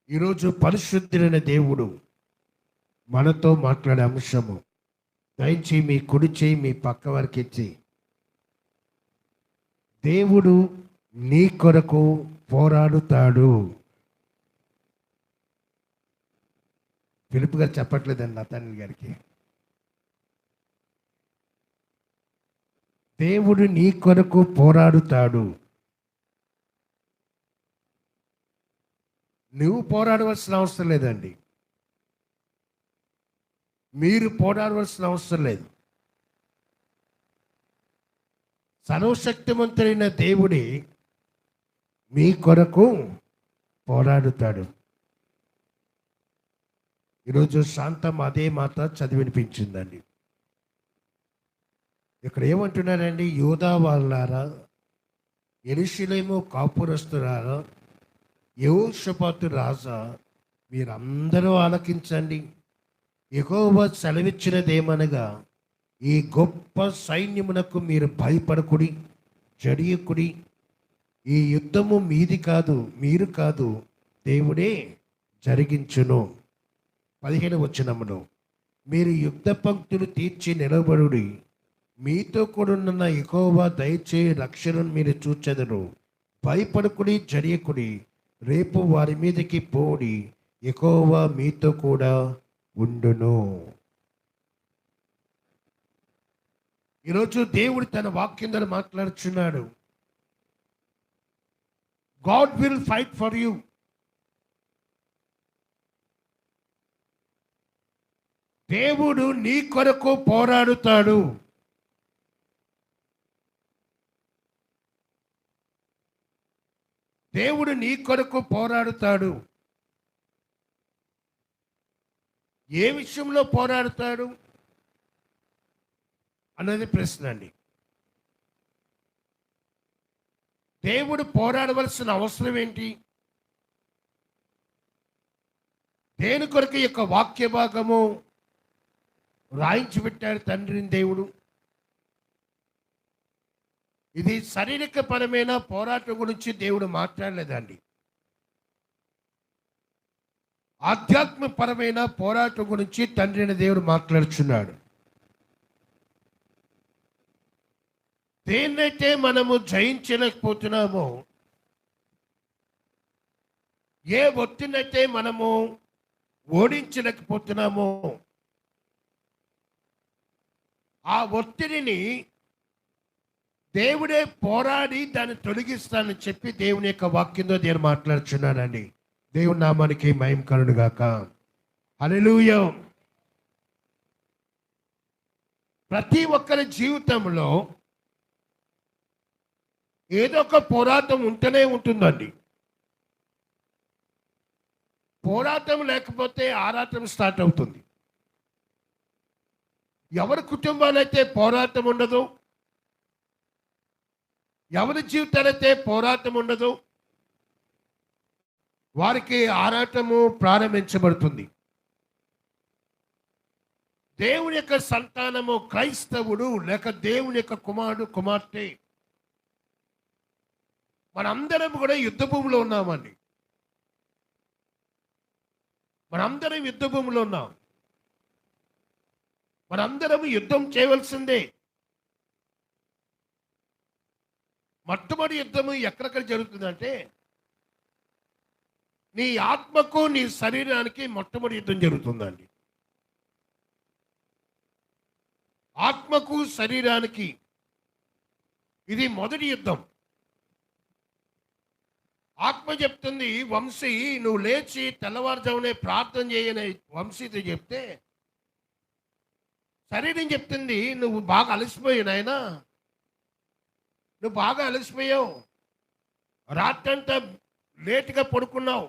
ఈరోజు పరిశుద్ధులైన దేవుడు మనతో మాట్లాడే అంశము, దయచేసి మీ కుడి చేయి మీ పక్క వారికి ఇచ్చి, దేవుడు నీ కొరకు పోరాడుతాడు. ఫిలిప్ గారు చెప్పట్లేదండి నతానియల్ గారికి. దేవుడు నీ కొరకు పోరాడుతాడు. నువ్వు పోరాడవలసిన అవసరం లేదండి. మీరు పోరాడవలసిన అవసరం లేదు. సర్వశక్తిమంతుడైన దేవుడే మీ కొరకు పోరాడుతాడు. ఈరోజు శాంతం అదే మాట చదివినిపించిందండి. ఇక్కడ ఏమంటున్నారండి? యూదా వాళ్ళారా, యెరూషలేము కాపురస్తులారా, యెహోషాపాతు రాజా, మీరందరూ ఆలకించండి. యెహోవా సెలవిచ్చినదేమనగా, ఈ గొప్ప సైన్యమునకు మీరు భయపడకుడి, జడియకుడి. ఈ యుద్ధము మీది కాదు, మీరు కాదు, దేవుడే జరిగించును. 15వ వచనములో, మీరు యుద్ధ పంక్తులు తీర్చి నిలబడుడి. మీతో కూడా ఉన్న యెహోవా దయచేయి రక్షణను మీరు చూచెదరు. భయపడకుడి, జడియకుడి. రేపు వారి మీదకి పోడి, యెహోవా మీతో కూడా ఉండును. ఈరోజు దేవుడు తన వాక్యం ద్వారా మాట్లాడుచున్నాడు. God will fight for you. దేవుడు నీ కొరకు పోరాడుతాడు. దేవుడు నీ కొరకు పోరాడుతాడు. ఏ విషయంలో పోరాడుతాడు అన్నది ప్రశ్న అండి. దేవుడు పోరాడవలసిన అవసరం ఏంటి? దేని కొరకు ఈ యొక్క వాక్య భాగము రాయించి పెట్టాడు తండ్రిని దేవుడు? ఇది శారీరక పరమైన పోరాటం గురించి దేవుడు మాట్లాడలేదండి. ఆధ్యాత్మికపరమైన పోరాటం గురించి తండ్రిని దేవుడు మాట్లాడుచున్నాడు. దేన్నైతే మనము జయించలేకపోతున్నామో, ఏ ఒత్తిడినైతే మనము ఓడించలేకపోతున్నామో, ఆ ఒత్తిడిని దేవుడే పోరాడి దాన్ని తొలగిస్తానని చెప్పి దేవుని యొక్క వాక్యంతో దేవుడు మాట్లాడుచున్నానండి. దేవుని నామానికి మహిమ కలుగును గాక. హల్లెలూయా. ప్రతి ఒక్కరి జీవితంలో ఏదో ఒక పోరాటం ఉంటూనే ఉంటుందండి. పోరాటం లేకపోతే ఆరాటం స్టార్ట్ అవుతుంది. ఎవరి కుటుంబాలైతే పోరాటం ఉండదు, ఎవరి జీవితాలైతే పోరాటం ఉండదు, వారికి ఆరాటము ప్రారంభించబడుతుంది. దేవుని యొక్క సంతానము, క్రైస్తవుడు లేక దేవుని యొక్క కుమారుడు కుమార్తె, మనందరం కూడా యుద్ధ భూమిలో ఉన్నామండి. మనందరం యుద్ధ భూమిలో ఉన్నాం. మనందరం యుద్ధం చేయవలసిందే. మొట్టమొదటి యుద్ధము ఎక్కడెక్కడ జరుగుతుందంటే, నీ ఆత్మకు నీ శరీరానికి మొట్టమొదటి యుద్ధం జరుగుతుందండి. ఆత్మకు శరీరానికి ఇది మొదటి యుద్ధం. ఆత్మ చెప్తుంది, వంశీ నువ్వు లేచి తెల్లవారుజామునే ప్రార్థన చేయని వంశీతో చెప్తే, శరీరం చెప్తుంది నువ్వు బాగా అలసిపోయావు నాయనా, నువ్వు బాగా అలసిపోయావు, రాత్రంతా లేటుగా పడుకున్నావు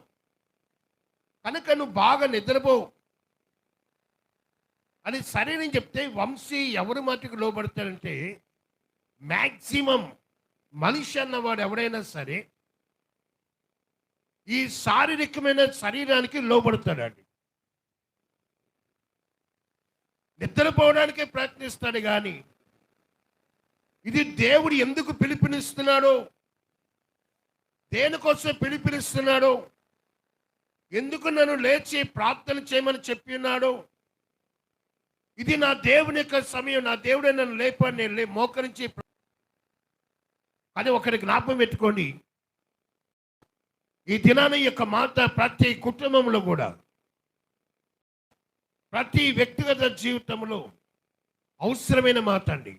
కనుక నువ్వు బాగా నిద్రపోవు అని శరీరం చెప్తే, వంశీ ఎవరి మాటకు లోబడతాడంటే, మ్యాక్సిమం మనిషి అన్నవాడు ఎవడైనా సరే ఈ శారీరకమైన శరీరానికి లోబడతాడండి. నిద్రపోవడానికే ప్రయత్నిస్తాడు. కానీ ఇది దేవుడు ఎందుకు పిలుపునిస్తున్నాడో, దేనికోసం పిలుపునిస్తున్నాడో, ఎందుకు నన్ను లేచి ప్రార్థన చేయమని చెప్పి ఉన్నాడు? ఇది నా దేవుని యొక్క సమయం, నా దేవుడే నన్ను లేపని నేను మోకరించి. కానీ ఒకరి జ్ఞాపకం పెట్టుకోండి, ఈ దినాన ఈ యొక్క మాట ప్రతి కుటుంబంలో కూడా, ప్రతి వ్యక్తిగత జీవితంలో అవసరమైన మాట అండి.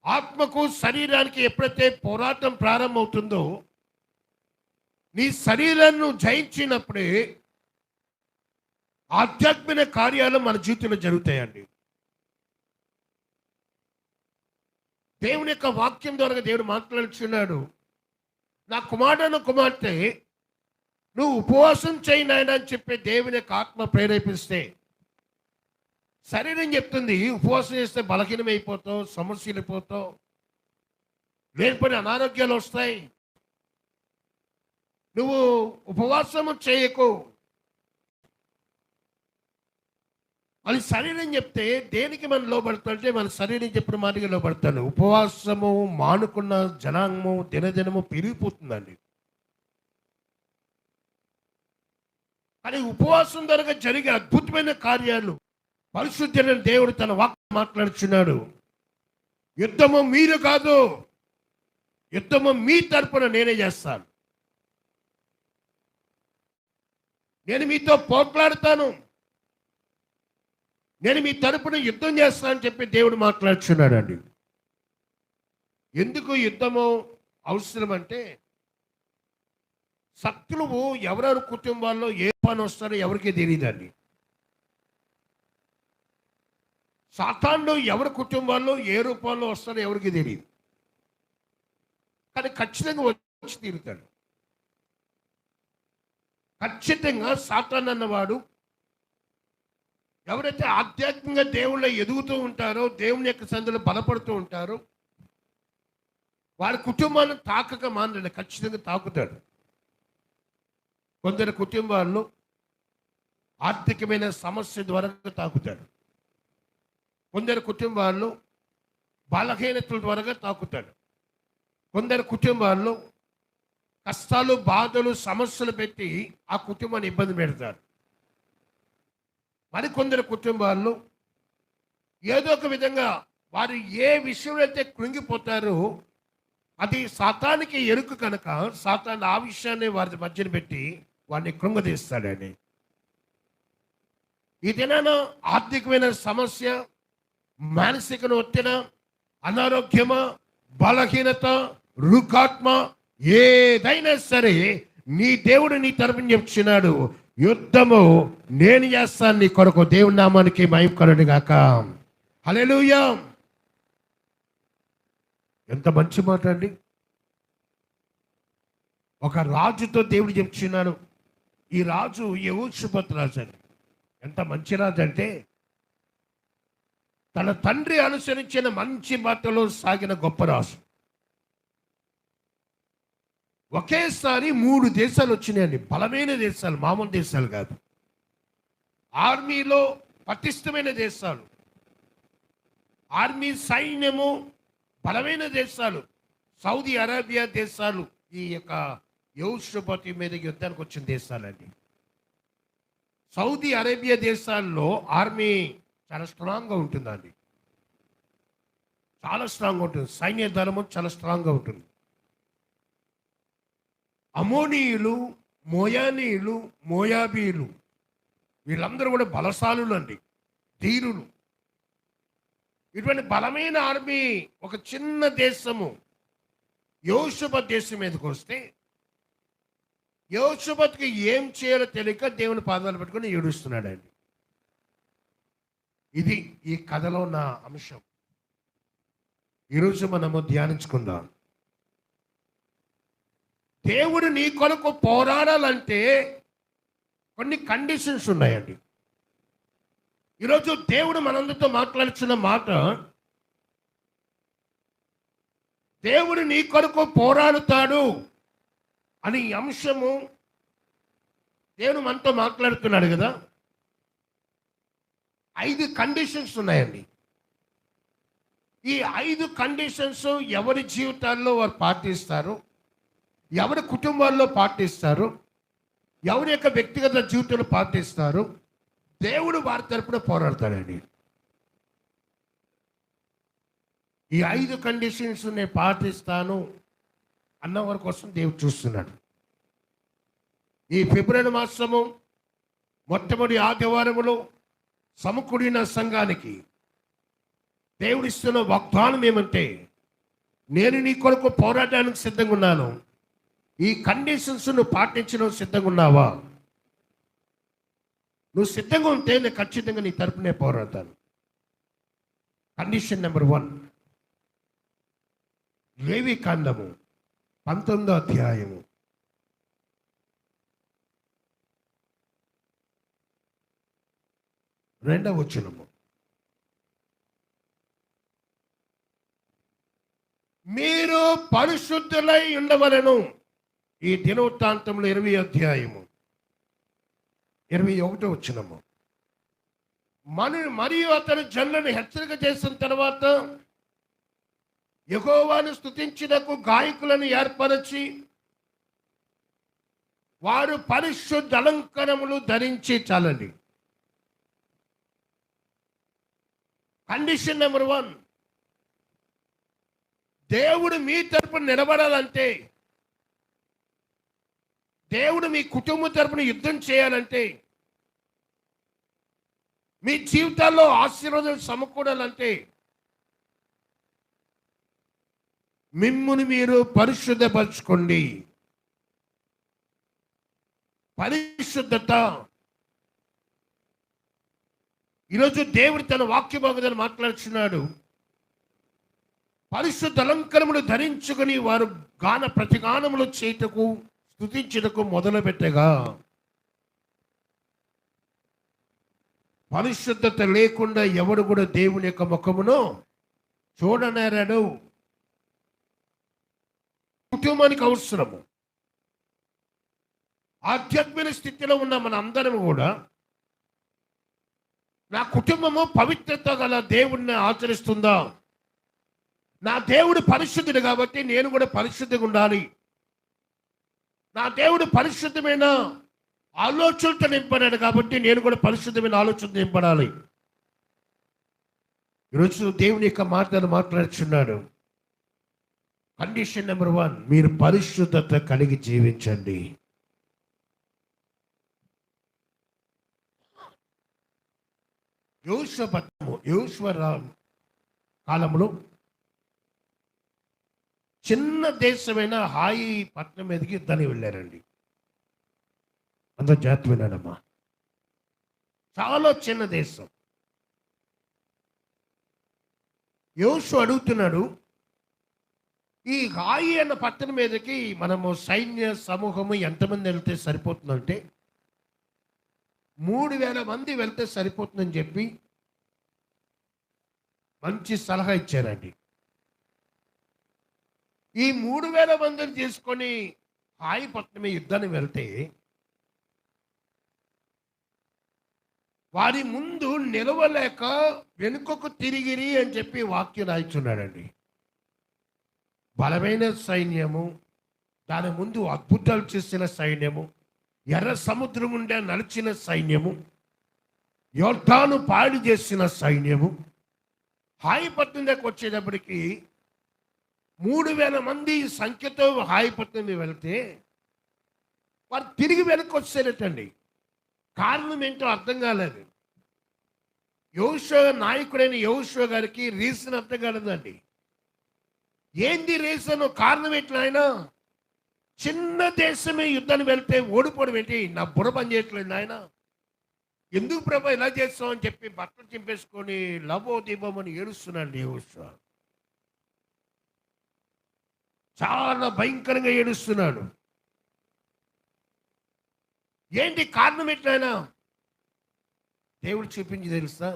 ఆత్మకు శరీరానికి ఎప్పుడైతే పోరాటం ప్రారంభమవుతుందో, నీ శరీరాన్ని జయించినప్పుడే ఆధ్యాత్మిక కార్యాలు మన జీవితంలో జరుగుతాయండి. దేవుని యొక్క వాక్యం ద్వారా దేవుడు మాట్లాడుచున్నాడు, నా కుమారుడు కుమార్తె నువ్వు ఉపవాసం చేయి నాయన అని చెప్పి దేవుని యొక్క ఆత్మ ప్రేరేపిస్తే, శరీరం చెప్తుంది ఉపవాసం చేస్తే బలహీనమైపోతావు, సమస్యలు అయిపోతావు, లేనిపోయిన అనారోగ్యాలు వస్తాయి, నువ్వు ఉపవాసము చేయకు అని శరీరం చెప్తే, దేనికి మనం లోబడతాడంటే మన శరీరం చెప్పిన మాటగా లోబడతాడు. ఉపవాసము మానుకున్న జనాంగము దినదినము పెరిగిపోతుందండి. కానీ ఉపవాసం ద్వారా జరిగే అద్భుతమైన కార్యాలు పరిశుద్ధమైన దేవుడు తన వాక్యం మాట్లాడుచున్నాడు. యుద్ధము మీరు కాదు, యుద్ధము మీ తరపున నేనే చేస్తాను, నేను మీతో పోట్లాడతాను, నేను మీ తరపున యుద్ధం చేస్తానని చెప్పి దేవుడు మాట్లాడుచున్నాడు అండి. ఎందుకు యుద్ధము అవసరం అంటే, శత్రువు ఎవరెవరి కుటుంబాల్లో ఏ పని వస్తారో ఎవరికి తెలియదండి. సాతానుడు ఎవరి కుటుంబాల్లో ఏ రూపంలో వస్తారో ఎవరికి తెలియదు, కానీ ఖచ్చితంగా వచ్చి తీరుతాడు. ఖచ్చితంగా సాతాను అన్నవాడు ఎవరైతే ఆధ్యాత్మికంగా దేవుళ్ళ ఎదుగుతూ ఉంటారో, దేవుని యొక్క సందులో బలపడుతూ ఉంటారో, వారి కుటుంబాలను తాకక మానలేదు, ఖచ్చితంగా తాకుతాడు. కొందరు కుటుంబాల్లో ఆర్థికమైన సమస్య ద్వారా తాకుతాడు, కొందరు కుటుంబాల్లో బలహీనతల ద్వారా తాకుతాడు, కొందరు కుటుంబాల్లో కష్టాలు బాధలు సమస్యలు పెట్టి ఆ కుటుంబాన్ని ఇబ్బంది పెడతారు. మరికొందరు కుటుంబాల్లో ఏదో ఒక విధంగా వారు ఏ విషయంలో అయితే కృంగిపోతారో అది సాతానికి ఎరుకు కనుక, సాతాను ఆ విషయాన్ని వారి మధ్యన పెట్టి వారిని కృంగదీస్తాడని. ఈ దినాన ఆర్థికమైన సమస్య, మానసిక ఒత్తిడి, అనారోగ్యమ, బలహీనత, రుకాత్మ ఏదైనా సరే నీ దేవుడు నీ తరపున చెప్తున్నాడు, యుద్ధము నేను చేస్తాను నీ కొరకు. దేవుని నామానికి మహిమ కలుగును గాక. హల్లెలూయా. ఎంత మంచి మాట అండి. ఒక రాజుతో దేవుడు చెప్తున్నాడు, ఈ రాజు యెహోషాపాతు రాజు అని. ఎంత మంచి రాజు అంటే, తన తండ్రి అనుసరించిన మంచి బాటలో సాగిన గొప్ప రాజు. ఒకేసారి 3 దేశాలు వచ్చినాయండి, బలమైన దేశాలు, మామూలు దేశాలు కాదు. ఆర్మీలో పటిష్టమైన దేశాలు, ఆర్మీ సైన్యము బలమైన దేశాలు, సౌదీ అరేబియా దేశాలు ఈ యొక్క యెహోషాపాతు మీద యుద్ధానికి వచ్చిన దేశాలండి. సౌదీ అరేబియా దేశాల్లో ఆర్మీ చాలా స్ట్రాంగ్గా ఉంటుందండి, చాలా స్ట్రాంగ్గా ఉంటుంది, సైన్య దళము చాలా స్ట్రాంగ్గా ఉంటుంది. అమోనీయులు, మోయానీయులు, మోయాబీలు వీళ్ళందరూ కూడా బలశాలులు అండి, ధీరులు. ఇటువంటి బలమైన ఆర్మీ ఒక చిన్న దేశము యెహోషాపాతు దేశం మీదకి వస్తే, యెహోషాపాతుకి ఏం చేయాలో తెలియక దేవుని పాదాలు పెట్టుకొని ఏడుస్తున్నాడండి. ఇది ఈ కథలో ఉన్న అంశం. ఈరోజు మనము ధ్యానించుకుందాం. దేవుడు నీ కొరకు పోరాడాలంటే కొన్ని కండిషన్స్ ఉన్నాయండి. ఈరోజు దేవుడు మనందరితో మాట్లాడుతున్న మాట, దేవుడు నీ కొరకు పోరాడుతాడు అని అంశము దేవుడు మనతో మాట్లాడుతున్నాడు కదా. 5 కండిషన్స్ ఉన్నాయండి. ఈ 5 కండిషన్స్ ఎవరి జీవితాల్లో వారు పాటిస్తారు, ఎవరి కుటుంబాల్లో పాటిస్తారు, ఎవరి యొక్క వ్యక్తిగత జీవితంలో పాటిస్తారు, దేవుడు వారి తరపున పోరాడతాడండి. ఈ 5 కండిషన్స్ నేను పాటిస్తాను అన్నవారి కోసం దేవుడు చూస్తున్నాడు. ఈ ఫిబ్రవరి మాసము మొట్టమొదటి ఆదివారములో సమకూడిన సంఘానికి దేవుడిస్తున్న వాగ్దానం ఏమంటే, నేను నీ కొరకు పోరాడడానికి సిద్ధంగా ఉన్నాను. ఈ కండిషన్స్ నువ్వు పాటించడం సిద్ధంగా ఉన్నావా? నువ్వు సిద్ధంగా ఉంటే నేను ఖచ్చితంగా నీ తరపునే పోరాడతాను. కండిషన్ నెంబర్ 1, లేవి కాండము 19వ అధ్యాయము 2వ వచనము. మీరు పరిశుద్ధులై ఉండవలెను. ఈ దినవృత్తాంతంలో 20వ అధ్యాయము 21వ వచనము. మరియు అతను జనులను హెచ్చరిక చేసిన తర్వాత యెహోవాను స్తుతించుటకు గాయకులను ఏర్పరచి వారు పరిశుద్ధ అలంకరములు ధరించి చాలండి. కండిషన్ నెంబర్ 1, దేవుడు మీ తరపున నిలబడాలంటే, దేవుడు మీ కుటుంబం తరపున యుద్ధం చేయాలంటే, మీ జీవితాల్లో ఆశీర్వాదం సమకూడాలంటే మిమ్ముని మీరు పరిశుద్ధపరచుకోండి. పరిశుద్ధత. ఈరోజు దేవుడు తన వాక్య భాగంలో మాట్లాడుతున్నాడు. పరిశుద్ధ అలంకరములు ధరించుకుని వారు ప్రతిగానములు చేయుటకు స్తుతించుటకు మొదలుపెట్టగా, పరిశుద్ధత లేకుండా ఎవడు కూడా దేవుని యొక్క ముఖమును చూడనేరాడు. కుటుంబానికి అవసరము. ఆధ్యాత్మిక స్థితిలో ఉన్న మన అందరం కూడా, నా కుటుంబము పవిత్రత గల దేవుడిని ఆచరిస్తుందా, నా దేవుడు పరిశుద్ధుడు కాబట్టి నేను కూడా పరిశుద్ధిగా ఉండాలి, నా దేవుడు పరిశుద్ధమైన ఆలోచనతో నింపడాడు కాబట్టి నేను కూడా పరిశుద్ధమైన ఆలోచనతో నింపడాలి. ఈరోజు దేవుని యొక్క మాటలు మాట్లాడుచున్నాడు. కండిషన్ నెంబర్ 1, మీరు పరిశుద్ధత కలిగి జీవించండి. యోషువ కాలంలో చిన్న దేశమైన హాయి పట్టణం మీదకి యుద్ధానికి వెళ్ళారండి. అంత జాతి విన్నాడమ్మా, చాలా చిన్న దేశం. యోషువ అడుగుతున్నాడు, ఈ హాయి అన్న పట్టణం మీదకి మనము సైన్య సమూహము ఎంతమంది వెళ్తే సరిపోతుందంటే 3000 మంది వెళ్తే సరిపోతుందని చెప్పి మంచి సలహా ఇచ్చారండి. ఈ 3000 మందిని తీసుకొని హాయి పట్టణమే యుద్ధానికి వెళ్తే వారి ముందు నిలవలేక వెనుకకు తిరిగిరి అని చెప్పి వాక్యం రాయిచున్నాడండి. బలమైన సైన్యము, దాని ముందు అద్భుతాలు చేసిన సైన్యము, ఎర్ర సముద్రం గుండా నడిచిన సైన్యము, యోర్దాను పాడు చేసిన సైన్యము, హాయిపట్నం దగ్గరకు వచ్చేటప్పటికి 3000 మంది సంఖ్యతో హాయిపట్నం వెళ్తే వారు తిరిగి వెనక్కి వచ్చేటండి. కారణం ఏంటో అర్థం కాలేదు. యెహోషువ నాయకుడైన యెహోషువ గారికి రీజన్ అర్థం కాలేదండి. ఏంది రీజన్? కారణం ఎట్లా? ఆయన చిన్న దేశమే యుద్ధాన్ని వెళ్తే ఓడిపోవడం ఏంటి? నా బుర్ర పని చేయట్లేదు ఆయన. ఎందుకు ప్రభా ఇలా చేస్తాం అని చెప్పి బట్టలు చింపేసుకొని లవో దీపం అని ఏడుస్తున్నాడు యెహోషువ. చాలా భయంకరంగా ఏడుస్తున్నాడు. ఏంటి కారణం ఎట్లయినా? దేవుడు చూపించి తెలుసా,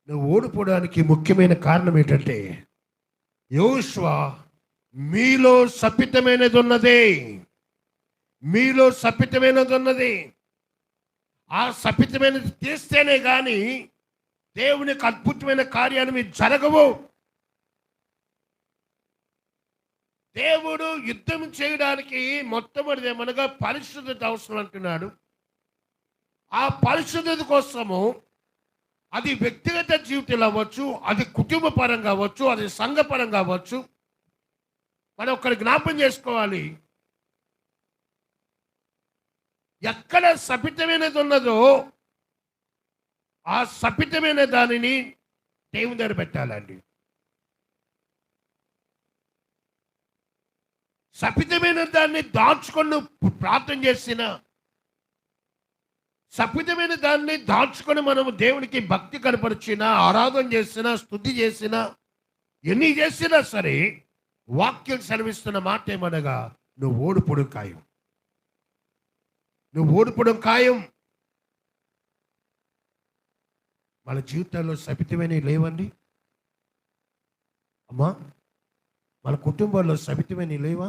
నువ్వు ఓడిపోవడానికి ముఖ్యమైన కారణం ఏంటంటే, యెహోషువ మీలో శపితమైనది ఉన్నది, మీలో శపితమైనది ఉన్నది. ఆ శపితమైనది తీస్తేనే కానీ దేవునికి అద్భుతమైన కార్యాలు మీరు జరగవు. దేవుడు యుద్ధం చేయడానికి మొట్టమొదటి ఏమనగా పరిశుద్ధత అవసరం అంటున్నాడు. ఆ పరిశుద్ధత కోసము అది వ్యక్తిగత జీవితంలో అవ్వచ్చు, అది కుటుంబ పరంగా అవ్వచ్చు, అది సంఘ పరంగా అవ్వచ్చు. మనం ఒకటి జ్ఞాపం చేసుకోవాలి, ఎక్కడ శపితమైనది ఉన్నదో ఆ శపితమైన దానిని దేవుని దగ్గర పెట్టాలండి. శపితమైన దాన్ని దాచుకొని ప్రార్థన చేసిన, శపితమైన దాన్ని దాచుకొని మనము దేవునికి భక్తి కనపరిచిన, ఆరాధన చేసిన, స్తుతి చేసిన, ఎన్ని చేసినా సరే వాక్యం సెలవిస్తున్న మాట ఏమనగా నువ్వు ఓడిపోవడం ఖాయం. నువ్వు ఓడిపోవడం ఖాయం. మన జీవితాల్లో శపితమైనవి లేవండి అమ్మా. మన కుటుంబాల్లో శపితమైనవి లేవా?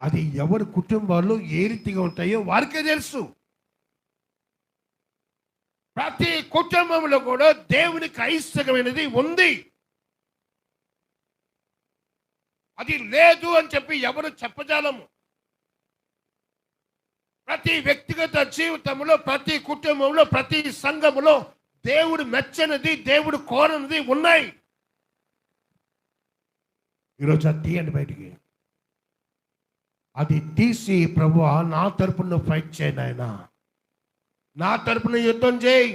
అది ఎవరి కుటుంబాల్లో ఏ రీతిగా ఉంటాయో వారికే తెలుసు. ప్రతి కుటుంబంలో కూడా దేవునికి అయిష్టమైనది ఉంది. అది లేదు అని చెప్పి ఎవరు చెప్పజాలము. ప్రతి వ్యక్తిగత జీవితంలో, ప్రతి కుటుంబంలో, ప్రతి సంఘములో దేవుడు మెచ్చనిది, దేవుడు కోరనిది ఉన్నాయి. ఈరోజు అది తీయండి బయటికి. అది తీసి ప్రభువా నా తరపున ఫైట్ చేయండి, ఆయన నా తరపున యుద్ధం చేయి.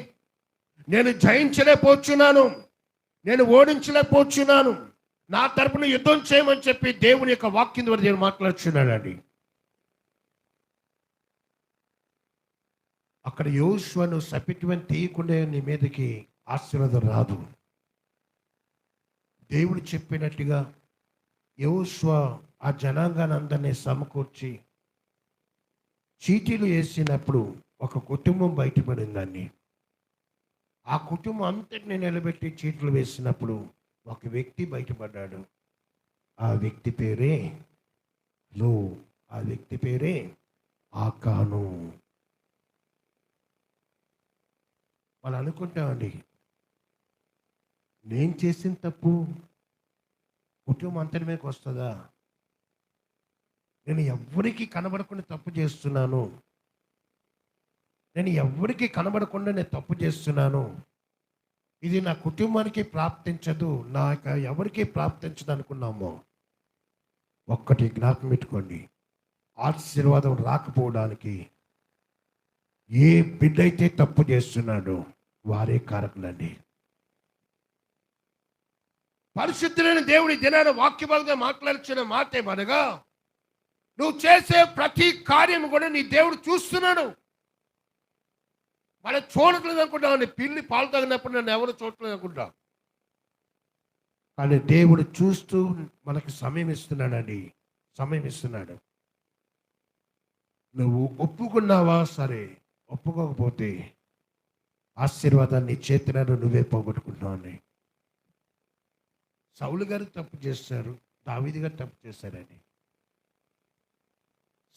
నేను జయించలేకపోతున్నాను, నేను ఓడించలేకపోతున్నాను, నా తరపున యుద్ధం చేయమని చెప్పి దేవుని యొక్క వాక్యం ద్వారా నేను మాట్లాడుచున్నానండి. అక్కడ యోషువను శపితమని తీయకుండా నీ మీదకి ఆశీర్వాదం రాదు. దేవుడు చెప్పినట్టుగా యోషువ ఆ జనాంగాన్ని అందరినీ సమకూర్చి చీటీలు వేసినప్పుడు ఒక కుటుంబం బయటపడిందండి. ఆ కుటుంబం అంతటిని నిలబెట్టి చీటీలు వేసినప్పుడు ఒక వ్యక్తి బయటపడ్డాడు. ఆ వ్యక్తి పేరే లో, ఆ వ్యక్తి పేరే ఆకాను. వాళ్ళు అనుకుంటామండి, నేను చేసిన తప్పు కుటుంబం అంతటి మీదకి వస్తుందా? నేను ఎవ్వరికి కనబడకుండా తప్పు చేస్తున్నాను, నేను ఎవ్వరికి కనబడకుండా నేను తప్పు చేస్తున్నాను, ఇది నా కుటుంబానికి ప్రాప్తించదు, నాకు ఎవరికి ప్రాప్తించదు అనుకున్నామో, ఒక్కటి జ్ఞాపకం పెట్టుకోండి, ఆశీర్వాదం రాకపోవడానికి ఏ బిడ్డ అయితే తప్పు చేస్తున్నాడో వారే కారకులండి. పరిశుద్ధులైన దేవుడి దినాన వాక్యబలంగా మాట్లాడుచున్న మాట ఏమనగా, నువ్వు చేసే ప్రతి కార్యం కూడా నీ దేవుడు చూస్తున్నాడు. మనం చూడట్లేదు అనుకుంటాం, పిల్లి పాలు తాగినప్పుడు నన్ను ఎవరు చూడట్లేదు అనుకుంటా, కానీ దేవుడు చూస్తూ మనకి సమయం ఇస్తున్నాడండి, సమయం ఇస్తున్నాడు. నువ్వు ఒప్పుకున్నావా సరే, ఒప్పుకోకపోతే ఆశీర్వాదాన్ని చేతిలో నువ్వే పోగొట్టుకుంటున్నావు. సౌలు గారు తప్పు చేశారు, దావీదు గారు తప్పు చేశారని.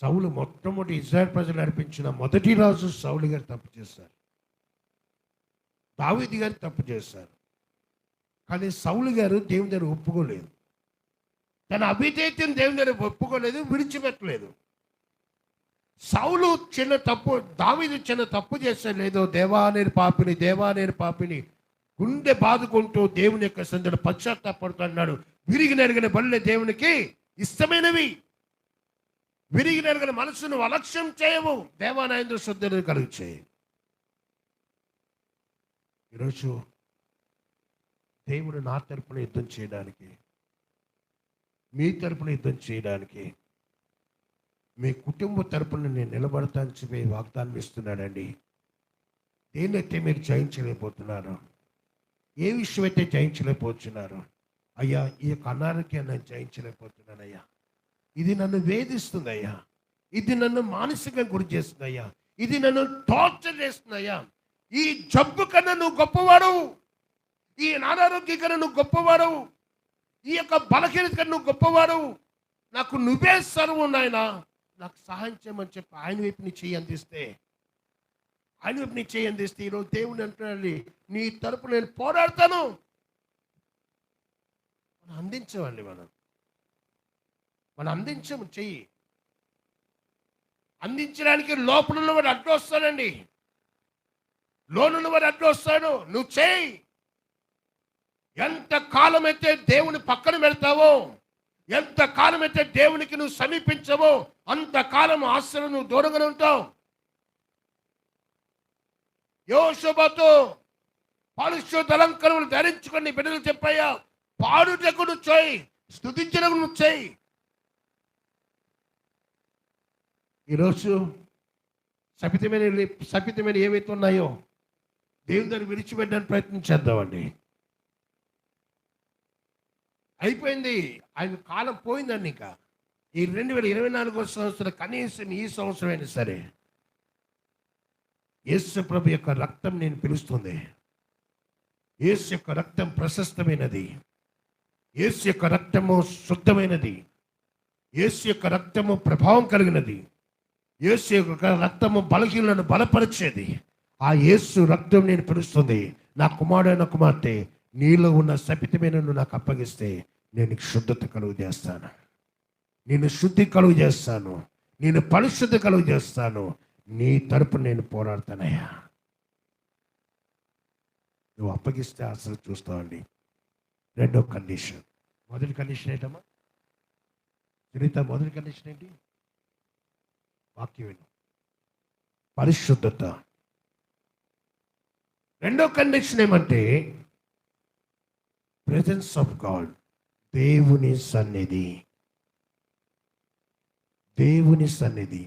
సౌలు మొట్టమొదటి ఇజ్రాయెల్ ప్రజలు నడిపించిన మొదటి రాజు సౌలు గారు తప్పు చేశారు, దావీదు గారు తప్పు చేశారు. కానీ సౌలు గారు దేవుని దగ్గర ఒప్పుకోలేదు, తన అభిధేయతను దేవుని దగ్గర ఒప్పుకోలేదు, విడిచిపెట్టలేదు. సౌలు చిన్న తప్పు, దావీదు చిన్న తప్పు చేసలేదు, దేవా నేను పాపిని, దేవా నేను పాపిని గుండె బాదుకుంటూ దేవుని యొక్క సందులో పశ్చాత్తాపడుతున్నాడు. విరిగి నెరగిన బలులే దేవునికి ఇష్టమైనవి, విరిగి నెరగిన మనసును అలక్ష్యం చేయవు, దేవానాయందు శుద్ధులను కలుగు చేయి. ఈరోజు దేవుడు నా తరపున యుద్ధం చేయడానికి, మీ తరపున యుద్ధం చేయడానికి, మీ కుటుంబ తరపున నేను నిలబడతాను చెప్పి వాగ్దానం ఇస్తున్నాడండి. దేన్నైతే మీరు జయించలేకపోతున్నారు, ఏ విషయం అయితే జయించలేకపోతున్నారు, అయ్యా ఈ యొక్క అనారోగ్యాన్ని నేను జయించలేకపోతున్నానయ్యా, ఇది నన్ను వేధిస్తుంది అయ్యా, ఇది నన్ను మానసికంగా గురి చేస్తుంది అయ్యా, ఇది నన్ను టార్చర్ చేస్తుంది అయ్యా, ఈ జబ్బు కన్నా నువ్వు గొప్పవాడు, ఈ అనారోగ్యం కన్నా నువ్వు గొప్పవాడు, ఈ యొక్క బలహీనత కన్నా నువ్వు గొప్పవాడు, నాకు నువ్వే సర్వం నాయనా, నాకు సహాయం చేయమని చెప్పి ఆయన వైపు నీ చెయ్యి అందిస్తే, ఆయన వైపు నీ చెయ్యి అందిస్తే ఈరోజు దేవుని అంటున్నాడు, నీ తరపు నేను పోరాడతాను, మనం అందించమండి. మనం అందించము. చెయ్యి అందించడానికి లోపల ఉన్నవాడు అడ్డు వస్తాడండి. లోనున్నవాడు అడ్డు వస్తాడు. నువ్వు చేయి. ఎంత కాలమైతే దేవుని పక్కన పెడతావో, ఎంత కాలమైతే దేవునికి నువ్వు సమీపించవో, అంతకాలం ఆశలు నువ్వు దూరంగానే ఉంటావు. యోషువతో పరిశుద్ధ అలంకరణలు ధరించుకొని బిడ్డలు చెప్పయ్యా, పాడుటకు నువ్వు చేయి, స్తుతించడం నువ్వు చేయి. ఈరోజు శపితమైన ఏవైతే ఉన్నాయో దేవుని దాన్ని విడిచిపెట్టడానికి ప్రయత్నం చేద్దామండి. అయిపోయింది, ఆయన కాలం పోయిందండి. ఇంకా ఈ 2024 సంవత్సరం, కనీసం ఈ సంవత్సరం అయినా సరే యేసు ప్రభు యొక్క రక్తం నేను పిలుస్తుంది. యేసు యొక్క రక్తం ప్రశస్తమైనది. యేసు యొక్క రక్తము శుద్ధమైనది. యేసు యొక్క రక్తము ప్రభావం కలిగినది. యేసు యొక్క రక్తము బలహీనలను బలపరిచేది. ఆ యేసు రక్తం నేను పిలుస్తుంది. నా కుమారుడైన కుమార్తె, నీలో ఉన్న శపితమైన నాకు అప్పగిస్తే నేను శుద్ధత కలుగు చేస్తాను, నేను శుద్ధి కలుగు చేస్తాను, నేను పరిశుద్ధ కలుగు చేస్తాను. నీ తరపు నేను పోరాడతానయ్యా. నువ్వు అప్పగిస్తే అసలు చూస్తావండి. రెండో కండిషన్. మొదటి కండిషన్ ఏంటమ్మా సునీత? మొదటి కండిషన్ ఏంటి? వాక్యం విను, పరిశుద్ధత. రెండో కండిషన్ ఏమంటే ప్రెజెన్స్ ఆఫ్ గాడ్, దేవుని సన్నిధి. దేవుని సన్నిధి.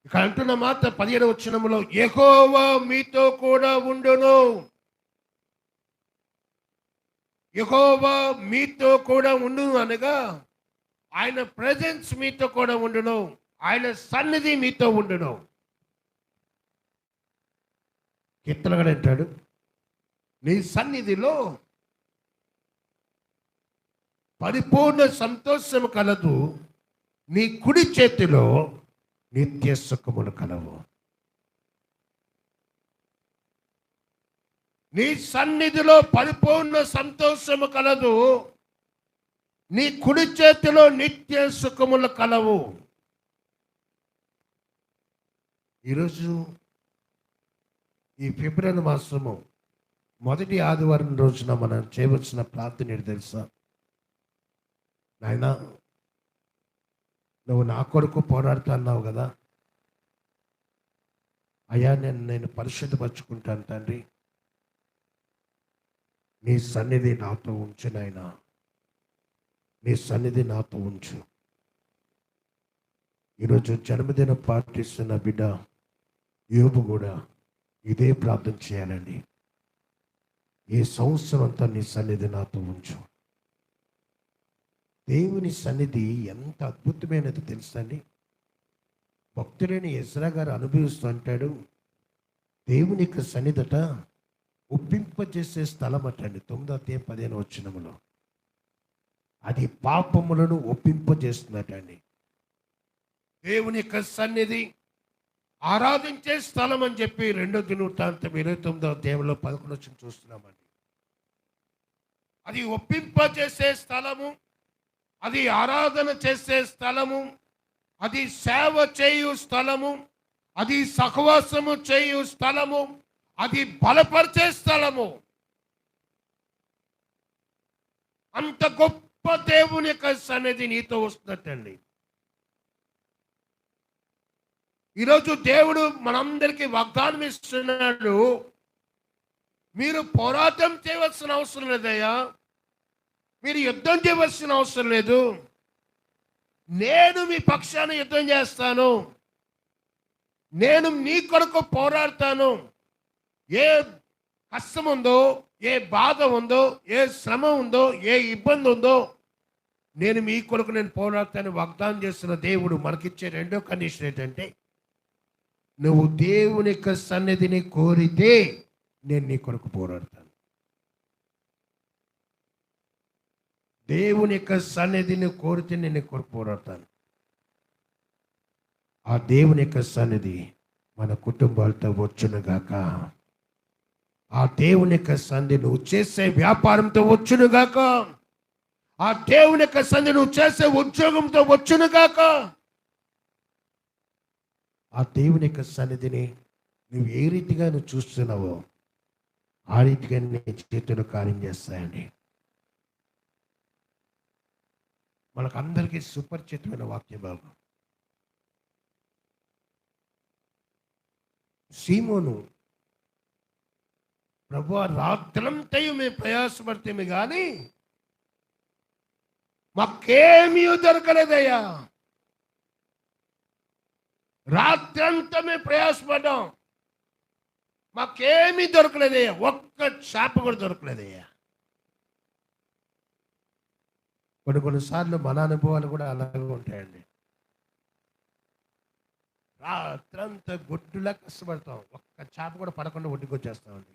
ఇక్కడ అంటున్న మాట 17వ వచనంలో, యెహోవా మీతో కూడా ఉండును. యెహోవా మీతో కూడా ఉండును అనగా ఆయన ప్రెజెన్స్ మీతో కూడా ఉండును, ఆయన సన్నిధి మీతో ఉండును. కీర్తనగాడు అంటాడు, నీ సన్నిధిలో పరిపూర్ణ సంతోషము కలదు, నీ కుడి చేతిలో నిత్య సుఖములు కలవు. నీ సన్నిధిలో పరిపూర్ణ సంతోషము కలదు, నీ కుడి చేతిలో నిత్య సుఖములు కలవు. ఈరోజు ఈ ఫిబ్రవరి మాసము మొదటి ఆదివారం రోజున మనం చేయవలసిన ప్రార్థన ఏంటి తెలుసా? నాయనా, నువ్వు నా కొరకు పోరాడుతున్నావు కదా అయ్యా, నేను పరిశుద్ధపరచుకుంటాను తండ్రి. నీ సన్నిధి నాతో ఉంచు నాయనా, నీ సన్నిధి నాతో ఉంచు. ఈరోజు జన్మదిన పాటిస్తున్న బిడ్డ యోబు కూడా ఇదే ప్రార్థన చేయాలండి. ఈ సంవత్సరం అంతా నీ సన్నిధి నాతో ఉంచు. దేవుని సన్నిధి ఎంత అద్భుతమైనది తెలుసండి. భక్తుడైన ఎజ్రా గారు అనుభవిస్తూ అంటాడు, దేవుని యొక్క సన్నిధట ఒప్పింపజేసే స్థలం అటండి. 9:15 వచనములో అది పాపములను ఒప్పింపజేస్తున్నట్టండి. దేవుని యొక్క సన్నిధి ఆరాధించే స్థలం అని చెప్పి 2 దినవృత్తాంతం 29:11 చూస్తున్నామండి. అది ఒప్పింపజేసే స్థలము, అది ఆరాధన చేసే స్థలము, అది సేవ చేయు స్థలము, అది సహవాసము చేయు స్థలము, అది బలపరిచే స్థలము. అంత గొప్ప దేవుని యొక్క సన్నిధి నీతో వస్తున్నట్టండి. ఈరోజు దేవుడు మనందరికీ వాగ్దానం ఇస్తున్నాడు, మీరు పోరాటం చేయవలసిన అవసరం లేదయ్యా, మీరు యుద్ధం చేయవలసిన అవసరం లేదు, నేను మీ పక్షాన యుద్ధం చేస్తాను, నేను నీ కొరకు పోరాడతాను. ఏ కష్టం ఉందో, ఏ బాధ ఉందో, ఏ శ్రమ ఉందో, ఏ ఇబ్బంది ఉందో, నేను మీ కొరకు నేను పోరాడతాను వాగ్దానం చేస్తున్న దేవుడు మనకిచ్చే రెండో కండిషన్ ఏంటంటే, నువ్వు దేవుని యొక్క సన్నిధిని కోరితే నేను నీ కొరకు పోరాడతాను. దేవుని యొక్క సన్నిధిని కోరితే నేను నీ కొరకు పోరాడతాను. ఆ దేవుని యొక్క సన్నిధి మన కుటుంబాలతో వచ్చునుగాక. ఆ దేవుని యొక్క సంధి నువ్వు చేసే వ్యాపారంతో వచ్చునుగాక, ఆ దేవుని యొక్క సంధి నువ్వు చేసే ఉద్యోగంతో వచ్చునుగాక. ఆ దేవుని యొక్క సన్నిధిని నువ్వు ఏ రీతిగా నువ్వు చూస్తున్నావో ఆ రీతిగా నీ చేతులు కార్యం చేస్తాయండి. మనకందరికీ సుపరిచితమైన వాక్య భాగం. సీమోను, ప్రభువా రాత్రంతయు మేము ప్రయాసపడితేమి కానీ మాకేమీ దొరకలేదయ్యా. రాత్రంతా మేము ప్రయాసపడ్డాం, మాకేమీ దొరకలేదయ్యా, ఒక్క చేప కూడా దొరకలేదయ్యా. కొన్నిసార్లు మన అనుభవాలు కూడా అలాగే ఉంటాయండి. రాత్రంతా గొడ్డులా కష్టపడతాం, ఒక్క చేప కూడా పడకుండా ఒడ్డుకు వచ్చేస్తామండి.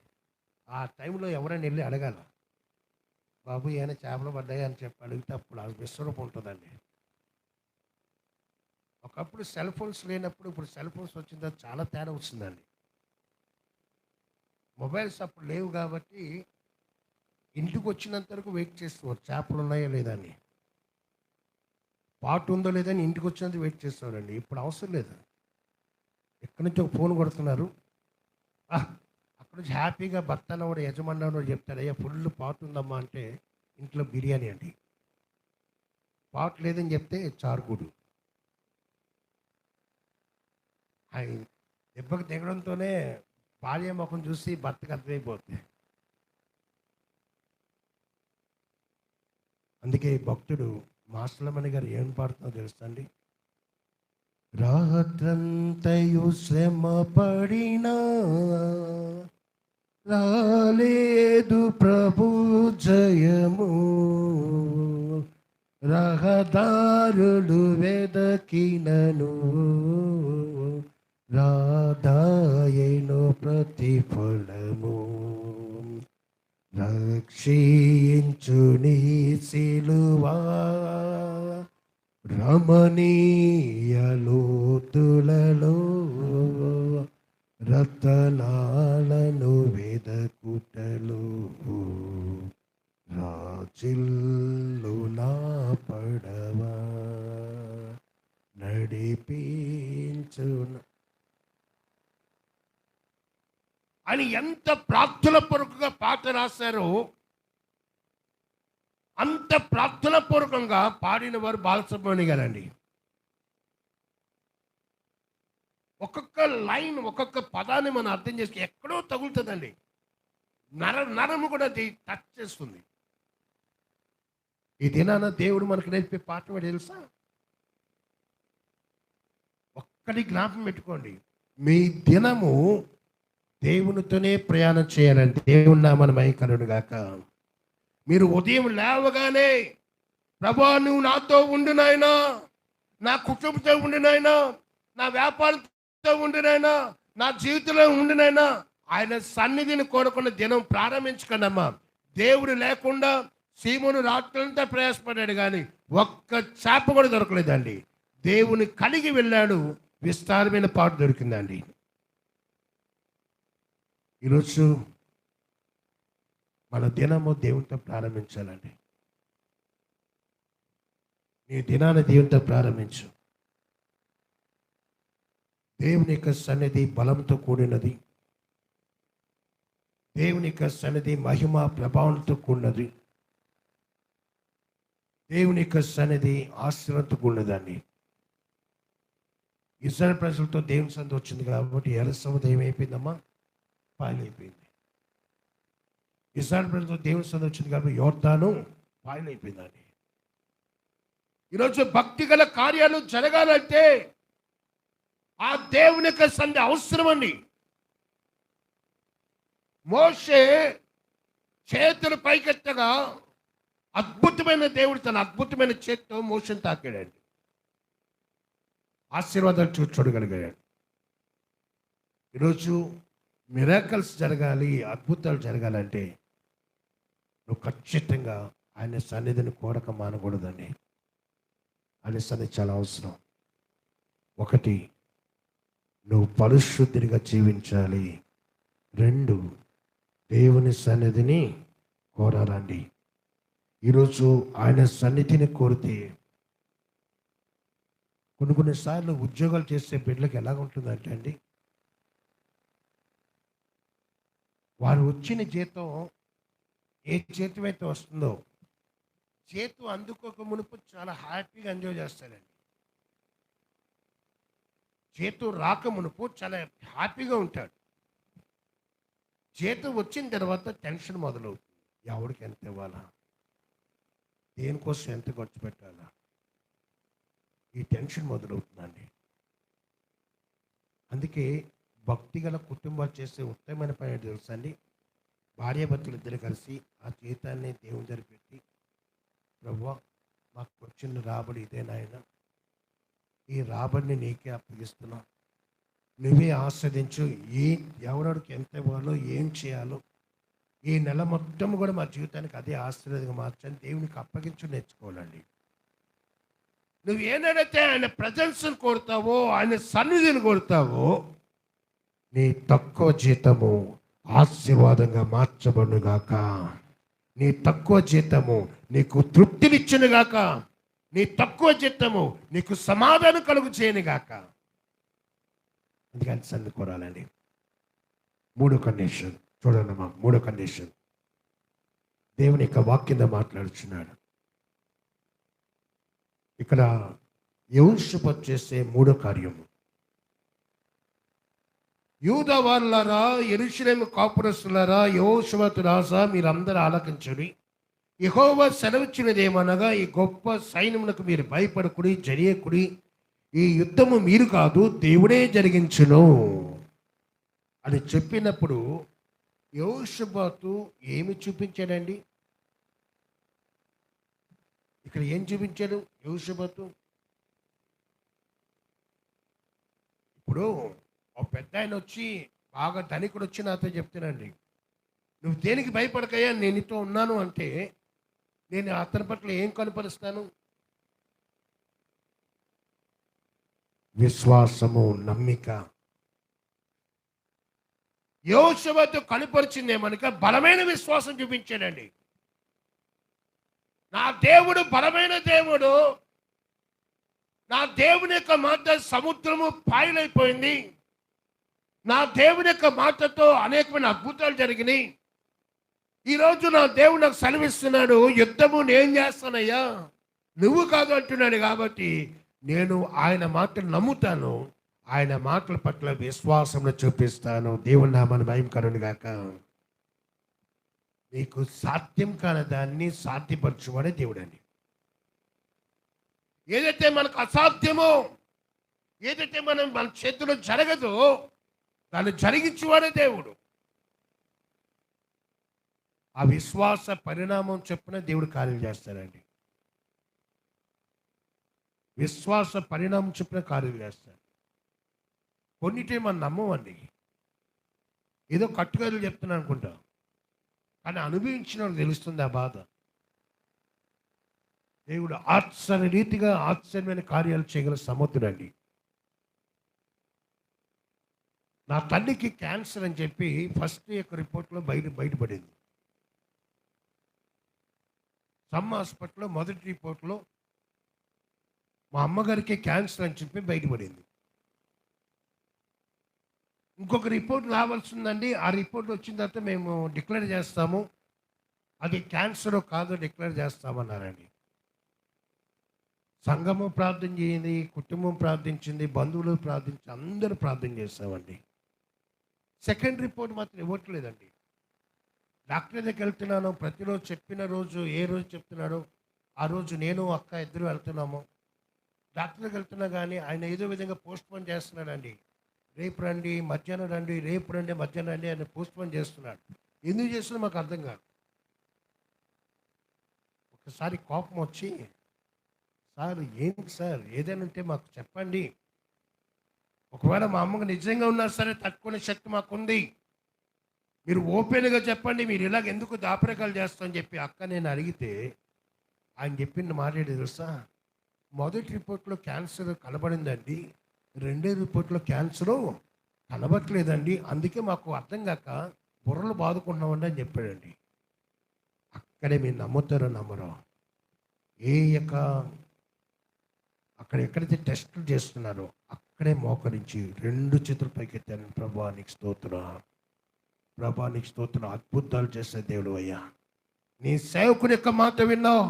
ఆ టైంలో ఎవరైనా వెళ్ళి అడగాల, బాబు ఏమైనా చేపలు పడ్డాయి అని చెప్పి అడిగితే అప్పుడు ఆ విశ్వరూపం ఉంటుందండి. ఒకప్పుడు సెల్ ఫోన్స్ లేనప్పుడు ఇప్పుడు సెల్ ఫోన్స్ వచ్చిన తర్వాత చాలా తేడా వస్తుందండి. మొబైల్స్ అప్పుడు లేవు కాబట్టి ఇంటికి వచ్చినంత వరకు వెయిట్ చేస్తున్నారు, చేపలు ఉన్నాయో లేదా అని, పాటు ఉందో లేదని ఇంటికి వచ్చినంత వెయిట్ చేస్తారండి. ఇప్పుడు అవసరం లేదు, ఎక్కడి నుంచి ఒక ఫోన్ కొడుతున్నారు, అక్కడ నుంచి హ్యాపీగా భర్త అన్నవాడు యజమాని అన్నవాడు చెప్తారు, అయ్యా ఫుల్ పాటు ఉందమ్మా అంటే ఇంట్లో బిర్యానీ అండి, పాటు లేదని చెప్తే చారుగుడు. దెబ్బకి దిగడంతోనే భార్య ముఖం చూసి భర్తకు అర్థమైపోతుంది. అందుకే భక్తుడు మాస్లమణి గారు ఏం పాడుతుందో తెలుసండి, రాత్రంతయు శ్రమ పడినా రాలేదు ప్రభు జయము, రహదారులు వెదకినను రాధాయను ప్రతిఫలము, రక్షించు నీ సిలువా రమణీయ లోతులలో రతనాలను వెదకుటలు రాజిల్లు నా పడవా నడిపించు అని ఎంత ప్రార్థన పూర్వకంగా పాట రాశారో అంత ప్రార్థన పూర్వకంగా పాడిన వారు బాలసుబ్రహ్మణ్యం గారండి. ఒక్కొక్క లైన్ ఒక్కొక్క పదాన్ని మనం అర్థం చేసుకుని ఎక్కడో తగులుతుందండి, నరము కూడా టచ్ చేస్తుంది. ఈ దినాన దేవుడు మనకు నేర్పే పాఠం తెలుసా? ఒక్కటి జ్ఞాపకం పెట్టుకోండి, మీ దినము దేవునితోనే ప్రయాణం చేయాలంటే దేవుని నామమున మహిమ కలుగును గాక. మీరు ఉదయం లేవగానే ప్రభువా నువ్వు నాతో ఉండు నాయనా, నా కుటుంబంతో ఉండు నాయనా, నా వ్యాపారంతో ఉండు నాయనా, నా జీవితంలో ఉండు నాయనా, ఆయన సన్నిధిని కోరుకున్న దినం ప్రారంభించుకున్నమ్మా. దేవుడు లేకుండా సీమోను రాత్రంతా ప్రయాసపడ్డాడు కానీ ఒక్క చేప కూడా దొరకలేదండి. దేవుని కలిగి వెళ్ళాడు, విస్తారమైన పాటు దొరికిందండి. ఈరోజు మన దినము దేవునితో ప్రారంభించాలండి. నీ దినాన్ని దేవునితో ప్రారంభించు. దేవుని యొక్క సన్నిధి బలంతో కూడినది, దేవుని యొక్క సన్నిధి మహిమ ప్రభావంతో కూడినది, దేవుని యొక్క సన్నిధి ఆశీర్వాదంతో కూడినదండి. ఇశ్రాయేలు ప్రజలతో దేవుని సన్నిధి వచ్చింది కాబట్టి ఎర్ర సముద్రం ఏమైపోయిందమ్మా? పాయలైపోయింది. ఇశ్రాయేలు ప్రజలతో దేవుని సన్నిధి వచ్చింది కాబట్టి యోర్దాను పాయలైపోయిందండి. ఈరోజు భక్తి గల కార్యాలు జరగాలంటే ఆ దేవుని యొక్క సన్నిధి అవసరం అండి. మోషే చేతులు పైకెత్తగా అద్భుతమైన దేవుడు తన అద్భుతమైన చేతితో మోషేని తాకాడండి, ఆశీర్వాదాలు చూడగలిగాడు. ఈరోజు మిరాకల్స్ జరగాలి, అద్భుతాలు జరగాలంటే నువ్వు ఖచ్చితంగా ఆయన సన్నిధిని కోరక మానకూడదండి. ఆయన సన్నిధి చాలా అవసరం. ఒకటి, నువ్వు పరిశుద్ధిగా జీవించాలి. 2, దేవుని సన్నిధిని కోరాలండి. ఈరోజు ఆయన సన్నిధిని కోరితే కొన్నిసార్లు ఉద్యోగాలు చేసే బిడ్డలకు ఎలాగ ఉంటుందంటే అండి, వారు వచ్చిన జీతం ఏ జీతం అయితే వస్తుందో, జీతం అందుకోక మునుపు చాలా హ్యాపీగా ఎంజాయ్ చేస్తారండి. జీతం రాక మునుపు చాలా హ్యాపీగా ఉంటాడు. జీతం వచ్చిన తర్వాత టెన్షన్ మొదలవుతుంది. ఎవరికి ఎంత ఇవ్వాలా, దేనికోసం ఎంత ఖర్చు పెట్టాలా, ఈ టెన్షన్ మొదలవుతుందండి. అందుకే భక్తి గల కుటుంబాలు చేసే ఉత్తమమైన పని తెలుసా అండి, భార్యాభర్తలు ఇద్దరు కలిసి ఆ జీతాన్ని దేవుని దగ్గర పెట్టి, ప్రభువా మాకు వచ్చిన రాబడి ఇదే నాయన, ఈ రాబడిని నీకే అప్పగిస్తున్నాం, నువ్వే ఆస్వాదించు, ఎవరికి ఎంత ఇవ్వాలో ఏం చేయాలో ఈ నెల మొత్తం కూడా మా జీవితానికి అదే ఆశీర్వాదంగా మార్చని దేవునికి అప్పగించు నేర్చుకోవాలండి. నువ్వు ఏనాడైతే ఆయన ప్రజెన్స్ని కోరుతావో, ఆయన సన్నిధిని కోరుతావో, నీ తక్కువ జీతము ఆశీర్వాదంగా మార్చబడుగాక. నీ తక్కువ జీతము నీకు తృప్తినిచ్చునుగాక. నీ తక్కువ జీతము నీకు సమాధానం కలుగు చేయనుగాక. అందుకని సన్నిధి కోరాలండి. 3 కండిషన్ చూడండి. 3 కండిషన్ దేవుని యొక్క వాక్యంగా మాట్లాడుచున్నాడు. ఇక్కడ యెహోషాపాతు చేసే 3వ కార్యము, యూదా వారులారా, యెరూషలేము కాపురస్తులారా, యెహోషాపాతు రాజా, మీరందరూ ఆలకించుడి. యెహోవా సెలవిచ్చినదేమనగా, ఈ గొప్ప సైన్యమునకు మీరు భయపడకుడి, జరియకుడి. ఈ యుద్ధము మీరు కాదు, దేవుడే జరిగించును అని చెప్పినప్పుడు యెహోషాపాతు ఏమి చూపించాడండి? ఇక్కడ ఏం చూపించాడు యెహోషాపాతు? ఇప్పుడు ఒక పెద్ద ఆయన వచ్చి, బాగా ధనికుడు వచ్చి నాతో చెప్తున్నాండి, నువ్వు దేనికి భయపడకయ్యా, నేను నీతో ఉన్నాను అంటే నేను అతని పట్ల ఏం కనపరుస్తాను? విశ్వాసము, నమ్మిక. యెహోషాపాతు కనపరిచింది ఏమనగా బలమైన విశ్వాసం చూపించాడండి. నా దేవుడు బలమైన దేవుడు, నా దేవుని యొక్క మాట సముద్రము పాయలైపోయింది, నా దేవుని యొక్క మాటతో అనేకమైన అద్భుతాలు జరిగినాయి. ఈరోజు నా దేవుడు నాకు సెలవిస్తున్నాడు, యుద్ధము నేను చేస్తానయ్యా, నువ్వు కాదు అంటున్నాడు. కాబట్టి నేను ఆయన మాటలు నమ్ముతాను, ఆయన మాటల పట్ల విశ్వాసంలో చూపిస్తాను. దేవుని నామాన్ని మహిమకరును గాక. నీకు సాధ్యం కాని దాన్ని సాధ్యపరచువాడే దేవుడు అండి. ఏదైతే మనకు అసాధ్యమో, ఏదైతే మన చేతిలో జరగదో దాన్ని జరిగించేవాడే దేవుడు. ఆ విశ్వాస పరిణామం చొప్పున దేవుడు కార్యం చేస్తాడండి. విశ్వాస పరిణామం చొప్పున కార్యం చేస్తాడు. కొన్నిటి మనం నమ్మమండి, ఏదో కట్టుకథలు చెప్తున్నాను అనుకుంటా, కానీ అనుభవించిన వాళ్ళకి తెలుస్తుంది ఆ బాధ. దేవుడు ఆశ్చర్య రీతిగా ఆశ్చర్యమైన కార్యాలు చేయగల సమర్థుడండి. నా తల్లికి క్యాన్సర్ అని చెప్పి ఫస్ట్ యొక్క రిపోర్ట్లో బయటపడింది. సమ్ హాస్పిటల్లో మొదటి రిపోర్ట్లో మా అమ్మగారికి క్యాన్సర్ అని చెప్పి బయటపడింది. ఇంకొక రిపోర్ట్ రావాల్సిందండి. ఆ రిపోర్ట్ వచ్చిన తర్వాత మేము డిక్లేర్ చేస్తాము, అది క్యాన్సర్ కాదో డిక్లేర్ చేస్తామన్నారండి. సంఘము ప్రార్థన చేయింది, కుటుంబం ప్రార్థించింది, బంధువులు ప్రార్థించి అందరూ ప్రార్థన చేస్తామండి. సెకండ్ రిపోర్ట్ మాత్రం ఇవ్వట్లేదండి. డాక్టర్ దగ్గరికి వెళ్తున్నాను, ప్రతిరోజు చెప్పిన రోజు ఏ రోజు చెప్తున్నాడో ఆ రోజు నేను అక్క ఇద్దరు వెళ్తున్నాము. డాక్టర్ దగ్గరికి వెళ్తున్నా కానీ ఆయన ఏదో విధంగా పోస్ట్ పోన్ చేస్తున్నాడండి. రేపు రండి, మధ్యాహ్నం రండి, రేపు రండి, మధ్యాహ్నం రండి అని పోస్ట్ పోన్ చేస్తున్నాడు. ఎందుకు చేస్తున్నా మాకు అర్థం కాదు. ఒకసారి కోపం వచ్చి, సార్ ఏంటి సార్, ఏదైనా ఉంటే మాకు చెప్పండి, ఒకవేళ మా అమ్మకు నిజంగా ఉన్నా సరే తట్టుకునే శక్తి మాకుంది, మీరు ఓపెన్గా చెప్పండి, మీరు ఇలాగ ఎందుకు దాపరికాలు చేస్తామని చెప్పి అక్క నేను అడిగితే ఆయన చెప్పిన మాట ఏంటి తెలుసా? మొదటి రిపోర్ట్లో క్యాన్సర్ కనబడిందండి, రెండో రిపోర్ట్లో క్యాన్సరు కనబడట్లేదండి, అందుకే మాకు అర్థం కాక బుర్రలు బాదుకుంటున్నామండి అని చెప్పాడండి. అక్కడే మీరు నమ్ముతారో నమ్మరో, ఏ యొక్క అక్కడ ఎక్కడైతే టెస్టులు చేస్తున్నారో అక్కడే మోకరించి 2 చేతులు పైకెత్తాను. ప్రభా నీకు స్తోత్రం, ప్రభా నీకు స్తోత్రం, అద్భుతాలు చేసే దేవుడు అయ్యా. నీ సేవకుని యొక్క మాట విన్నావు,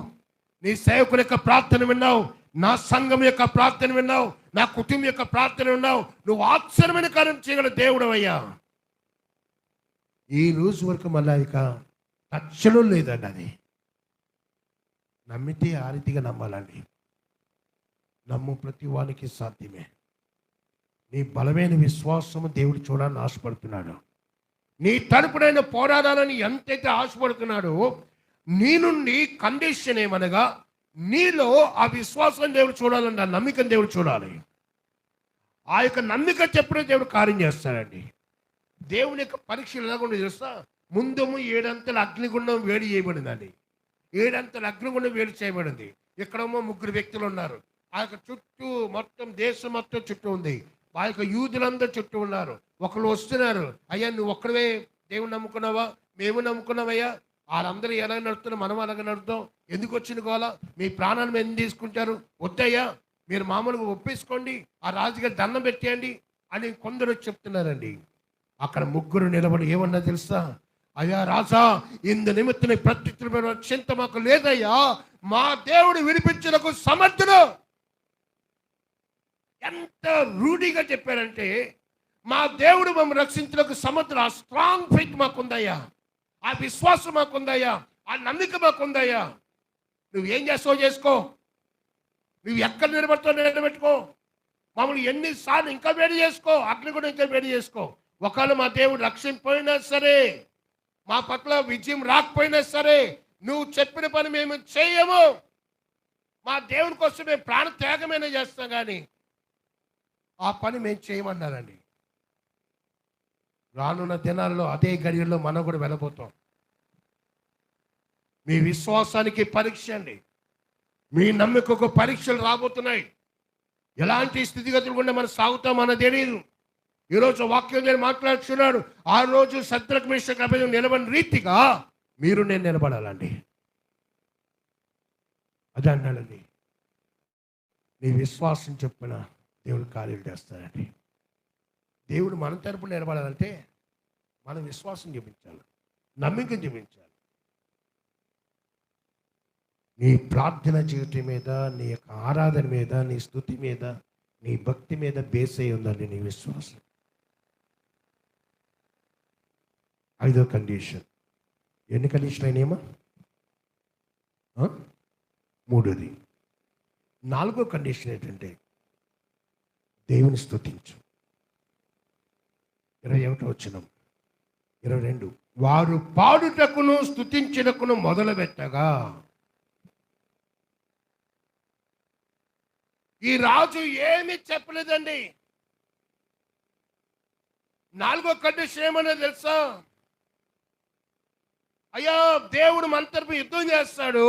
నీ సేవకుని యొక్క ప్రార్థన విన్నావు, నా సంఘం యొక్క ప్రార్థన విన్నావు, నా కుటుంబం యొక్క ప్రార్థన విన్నావు. నువ్వు ఆశ్చర్యమైన కార్యం చేయగల దేవుడు అయ్యా. ఈ రోజు వరకు మళ్ళీ ఇక టచ్లో లేదండి. అది నమ్మితే ఆ రీతిగా నమ్మాలండి. నమ్ము ప్రతి వానికి సాధ్యమే. నీ బలమైన విశ్వాసము దేవుడు చూడాలని ఆశపడుతున్నాడు. నీ తరపునైన పోరాడాలని ఎంతైతే ఆశపడుతున్నాడో, నీ నుండి కండిషన్ ఏమనగా నీలో ఆ విశ్వాసం దేవుడు చూడాలని, ఆ నమ్మికను దేవుడు చూడాలి. ఆ యొక్క నమ్మిక చెప్పిన దేవుడు కార్యం చేస్తాడండి. దేవుని యొక్క పరీక్షలు ఎలాగొండ చూస్తా, ముందము 7 అంతల అగ్నిగుండం వేడి చేయబడిందండి. 7 అంతల అగ్నిగుండం వేడి చేయబడింది. ఇక్కడేమో 3 వ్యక్తులు ఉన్నారు. ఆ యొక్క చుట్టూ మొత్తం దేశం మొత్తం చుట్టూ ఉంది. ఆ యొక్క యూదులందరూ చుట్టూ ఉన్నారు. ఒకళ్ళు వస్తున్నారు, అయ్యా నువ్వు ఒక్కడవే దేవుని నమ్ముకున్నావా, మేము నమ్ముకున్నావయ్యా, వాళ్ళందరూ ఎలా నడుస్తున్నా మనం అలాగే నడుద్దాం, ఎందుకు వచ్చిన గోలా, మీ ప్రాణాలను మేము తీసుకుంటారు, వద్దయ్యా మీరు మామూలుగా ఒప్పేసుకోండి, ఆ రాజుగారి దండం పెట్టేయండి అని కొందరు చెప్తున్నారండి. అక్కడ 3 నిలబడి ఏమన్నా తెలుసా, అయ్యా రాజా, ఇందు నిమిత్తం ప్రత్యుత్తరమైన చింత మాకు లేదయ్యా, మా దేవుడు విడిపించడానికి సమర్థుడు. ఎంత రూఢిగా చెప్పారంటే, మా దేవుడు మమ్మల్ని రక్షించడానికి సమర్థుడు. ఆ స్ట్రాంగ్ ఫెయిత్ మాకుందయ్యా, ఆ విశ్వాసం మాకుందయ్యా, ఆ నమ్మిక మాకుందయ్యా. నువ్వేం చేస్తావు చేసుకో, నువ్వు ఎక్కడ నిలబడతావు నిలబెట్టుకో, మమ్మల్ని ఎన్నిసార్లు ఇంకా వేడి చేసుకో, అట్లా కూడా ఇంకా వేడి చేసుకో. ఒకవేళ మా దేవుడు రక్షించిపోయినా సరే, మా పట్ల విజయం రాకపోయినా సరే, నువ్వు చెప్పిన పని మేము చేయము. మా దేవుని కోసం మేము ప్రాణ త్యాగమైనా చేస్తాం, కానీ ఆ పని మేము చేయమన్నారండి. రానున్న దినాల్లో అదే గడియల్లో మనం కూడా వెళ్ళబోతాం. మీ విశ్వాసానికి పరీక్ష అండి, మీ నమ్మకకు పరీక్షలు రాబోతున్నాయి. ఎలాంటి స్థితిగతులు కూడా మనం సాగుతాం అన్నది తెలియదు. ఈరోజు వాక్యం నేను మాట్లాడుతున్నాడు, ఆ రోజు శద్రక్ మేషక్ అబేద్నెగో నిలబడిన రీతిగా మీరు నేను నిలబడాలండి. అదే అన్నాడండి, నీ విశ్వాసం చెప్పిన దేవుడు కార్యాలు చేస్తాడండి. దేవుడు మన తరపున నిలబడాలంటే మనం విశ్వాసం చూపించాలి, నమ్మిక చూపించాలి. నీ ప్రార్థన జీవితం మీద, నీ యొక్క ఆరాధన మీద, నీ స్తుతి మీద, నీ భక్తి మీద బేస్ అయి ఉందండి నీ విశ్వాసం. 5వ కండిషన్. ఎన్ని కండిషన్ అయినాయేమో? 3ది. 4వ కండిషన్ ఏంటంటే దేవుని స్తుతించు. 21వ వచనం, 22. వారు పాడుటకును స్తుతించుటకును మొదలు పెట్టగా. ఈ రాజు ఏమి చెప్పలేదండి. 4వ కండిషన్ ఏమన్నా తెలుసా, అయ్యా దేవుడు మన తరపు యుద్ధం చేస్తాడు,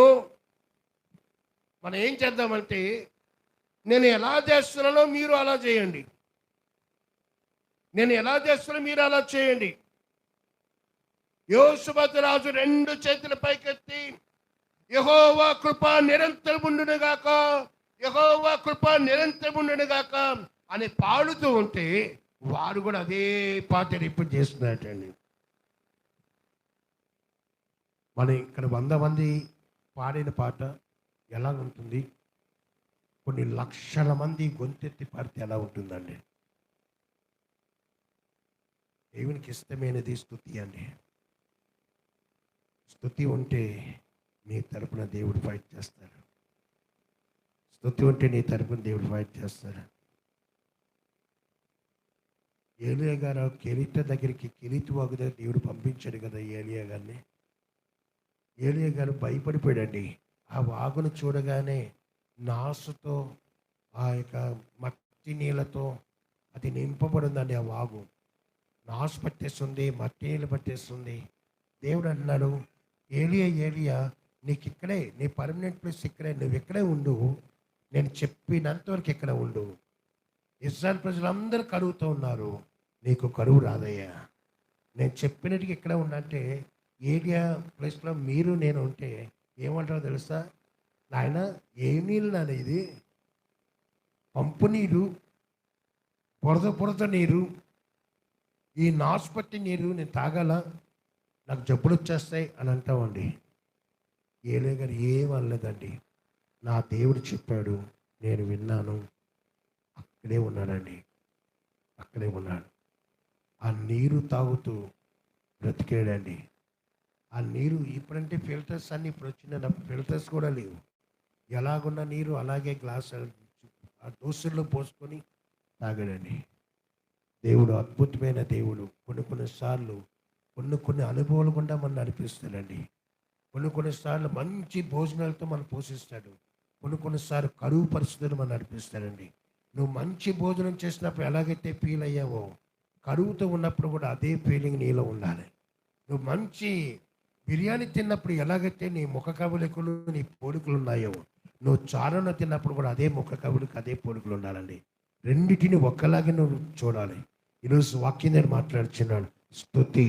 మనం ఏం చేద్దామంటే నేను ఎలా చేస్తున్నానో మీరు అలా చేయండి, నేను ఎలా చేస్తున్నానో మీరు అలా చేయండి. యోషువతు రాజు 2 చేతుల పైకెత్తి యెహోవా కృప నిరంతరం ఉండునుగాక, యెహోవా కృప నిరంతరం ఉండునుగాక అని పాడుతూ ఉంటే వారు కూడా అదే పాట రిపీట్ చేస్తున్నారటండి. మనం ఇక్కడ 100 మంది పాడిన పాట ఎలా ఉంటుంది, కొన్ని లక్షల మంది గొంతెత్తి పాడితే ఎలా ఉంటుందండి. దేవునికి ఇష్టమైనది స్తుతి అండి. స్తుతి ఉంటే నీ తరపున దేవుడు ఫైట్ చేస్తాడు. స్తుతి ఉంటే నీ తరపున దేవుడు ఫైట్ చేస్తాడు. ఏలియా గారు కెరీత దగ్గరికి, కెరీతు వాగు దగ్గర దేవుడు పంపించాడు కదా ఏలియా గారిని. ఏలియా గారు భయపడిపోయాడండి. ఆ వాగును చూడగానే నాసుతో, ఆ యొక్క మట్టి నీళ్ళతో అది నింపబడిందండి. ఆ వాగు నాసు పట్టేస్తుంది, మట్టి నీళ్ళు పట్టేస్తుంది. దేవుడు అన్నాడు, ఏలియా ఏలియా నీకు ఇక్కడే, నీ పర్మనెంట్ ప్లేస్ ఇక్కడే, నువ్వు ఇక్కడే ఉండు, నేను చెప్పినంతవరకు ఇక్కడ ఉండు. ఇశ్రాయేల్ ప్రజలందరూ కరువుతో ఉన్నారు, నీకు కరువు రాదయ్యా. నేను చెప్పినట్టుగా ఇక్కడ ఉన్నట్టే ఏరియా ప్లేస్లో మీరు నేను ఉంటే ఏమంటారో తెలుసా? నాయన ఏ నీళ్ళు నాన్న ఇది? పంపు నీరు, బురద నీరు, ఈ నాసుపట్టి నీరు నేను తాగాల, నాకు జబ్బులు వచ్చేస్తాయి అని అంటామండి. ఏలే గారు ఏం అనలేదండి. నా దేవుడు చెప్పాడు, నేను విన్నాను, అక్కడే ఉన్నాడండి, అక్కడే ఉన్నాడు. ఆ నీరు తాగుతూ బ్రతికాడండి. ఆ నీరు ఇప్పుడంటే ఫిల్టర్స్ అన్నీ ఇప్పుడు వచ్చిన ఫిల్టర్స్ కూడా లేవు. ఎలాగున్న నీరు అలాగే గ్లాస్ ఆ దోసుల్లో పోసుకొని తాగాడండి. దేవుడు అద్భుతమైన దేవుడు. కొన్నిసార్లు కొన్ని అనుభవాలు కూడా మనం నడిపిస్తాడండి. కొన్నిసార్లు మంచి భోజనాలతో మనం పోషిస్తాడు. కొన్నిసార్లు కరువు పరిస్థితులు మనం నడిపిస్తాడండి. నువ్వు మంచి భోజనం చేసినప్పుడు ఎలాగైతే ఫీల్ అయ్యావో, కరువుతో ఉన్నప్పుడు కూడా అదే ఫీలింగ్ నీలో ఉండాలి. నువ్వు మంచి బిర్యానీ తిన్నప్పుడు ఎలాగైతే నీ ముఖ కవలికలు నీ పోలికలు ఉన్నాయో, నువ్వు చారున తిన్నప్పుడు కూడా అదే ముఖ కవలిక అదే పోలికలు ఉండాలండి. రెండిటిని ఒక్కలాగే నువ్వు చూడాలి. ఈరోజు వాక్యం నేను మాట్లాడుచున్నాను. స్తుతి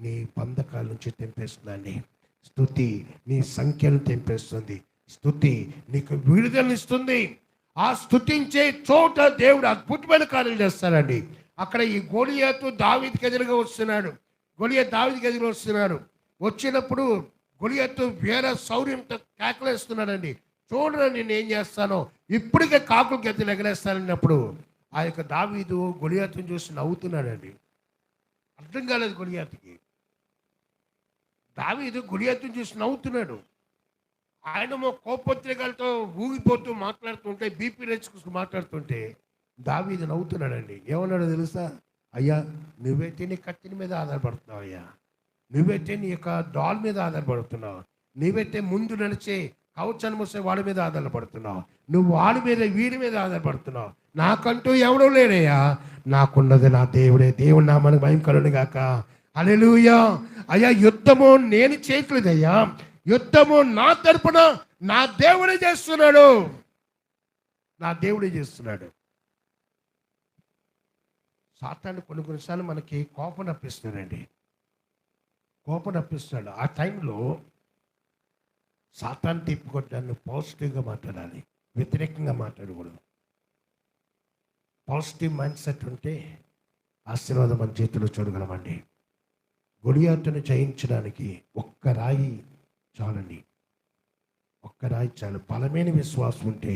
నీ బంధకాల నుంచి తెంపేస్తుందండి. స్తుతి నీ సంఖ్యను తెంపేస్తుంది. స్తుతి నీకు విడుదలనిస్తుంది. ఆ స్తుతించే చోట దేవుడు అద్భుతమైన కార్యాలు చేస్తాడండి. అక్కడ ఈ గొలియాతు దావీదుకి ఎదురుగా వస్తున్నాడు. దావీదుకి ఎదురుగా వస్తున్నాడు. వచ్చినప్పుడు గొలియాతు వేరే శౌర్యంతో కేకలేస్తున్నాడండి. చూడరా నేను ఏం చేస్తానో, ఇప్పటికే కాకులు గెద్దలు ఎగరేస్తానన్నప్పుడు ఆ యొక్క దావీదు గొలియాతుని చూసి నవ్వుతున్నాడండి. అర్థం కాలేదు గొలియాతుకి. దావీదు గొలియాతుని చూసి నవ్వుతున్నాడు. ఆయనమో కోపత్రికలతో ఊగిపోతూ మాట్లాడుతుంటే, బీపీ రెచ్చుకు మాట్లాడుతుంటే దావీదు నవ్వుతున్నాడండి. ఏమన్నాడో తెలుసా? అయ్యా, నువ్వైతే నీ కత్తిని మీద ఆధారపడుతున్నావు. అయ్యా, నువ్వైతే నీ యొక్క డాల్ మీద ఆధారపడుతున్నావు. నువ్వైతే ముందు నడిచే కవచాన్ని మోసే వాడి మీద ఆధారపడుతున్నావు. నువ్వు వాడి మీద వీడి మీద ఆధారపడుతున్నావు. నాకంటూ ఎవడూ లేడయ్యా, నాకున్నది నా దేవుడే. దేవుడు నా మనకు భయం కలుగును గాక. హల్లెలూయా. అయ్యా, యుద్ధము నేను చేయట్లేదయ్యా, యుద్ధము నా తరపున నా దేవుడే చేస్తున్నాడు. నా దేవుడే చేస్తున్నాడు. సాతాను కొన్నిసార్లు మనకి కోపం రప్పిస్తున్నాడండి. కోపం రప్పిస్తున్నాడు. ఆ టైంలో సాతాను తిప్పుకొట్టాన్ని పాజిటివ్గా మాట్లాడాలి, వ్యతిరేకంగా మాట్లాడకూడదు. పాజిటివ్ మైండ్ సెట్ ఉంటే ఆశీర్వాదం మన చేతిలో చూడగలమండి. గొలియాతును జయించడానికి ఒక్క రాయి చాలండి. ఒక్క రాయి చాలు. బలమైన విశ్వాసం ఉంటే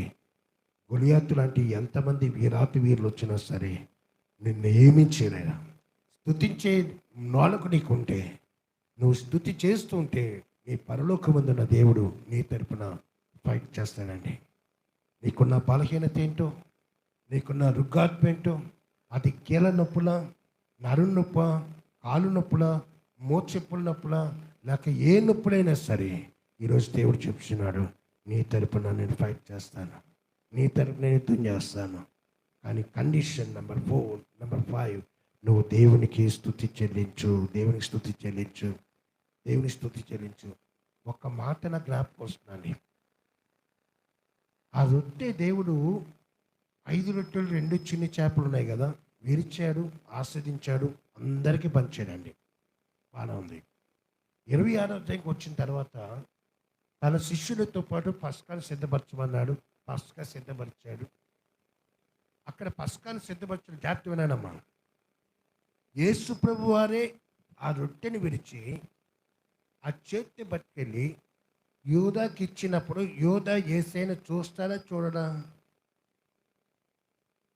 గొలియాతు లాంటి ఎంతమంది వీరాతి వీరులు వచ్చినా సరే నిన్ను ఏమీ చేయలేరా. స్తుతించే నాలుగు నీకుంటే, నువ్వు స్తుతి చేస్తూ ఉంటే నీ పరలోకమందున్న దేవుడు నీ తరపున ఫైట్ చేస్తాడండి. నీకున్న బలహీనత ఏంటో, నీకున్న రుగ్గాత్మ ఏంటో, అది కీళ్ళ నొప్పుల, నరు నొప్ప, కాలు నొప్పుల, మోచెప్పుల నొప్పుల, లేక ఏ నొప్పులైనా సరే ఈరోజు దేవుడు చెప్తున్నాడు, నీ తరపున నేను ఫైట్ చేస్తాను, నీ తరపున నేను యుద్ధం చేస్తాను. కానీ కండిషన్ నెంబర్ 4, నెంబర్ 5, నువ్వు దేవునికి స్తుతి చెల్లించు. దేవునికి స్తుతి చెల్లించు. దేవుని స్తుతి చెల్లించు. ఒక్క మాట నా జ్ఞాపకం వస్తుందండి. ఆ రొట్టె దేవుడు 5 రొట్టెలు 2 చిన్న చేపలు ఉన్నాయి కదా, విరిచాడు, ఆస్వాదించాడు, అందరికీ పంచాడండి. బాగా ఉంది. 26వ అధ్యాయంకి వచ్చిన తర్వాత తన శిష్యులతో పాటు పస్కాను సిద్ధపరచమన్నాడు. పస్కా సిద్ధపరిచాడు. అక్కడ పస్కాను సిద్ధపరిచిన జాగ్రత్త వినానమ్మా. యేసు ప్రభు వారే ఆ రొట్టెని విరిచి ఆ చేతిని పట్టుకెళ్ళి యూదాకి ఇచ్చినప్పుడు యూదా యేసయ్యను చూస్తాడా చూడడా?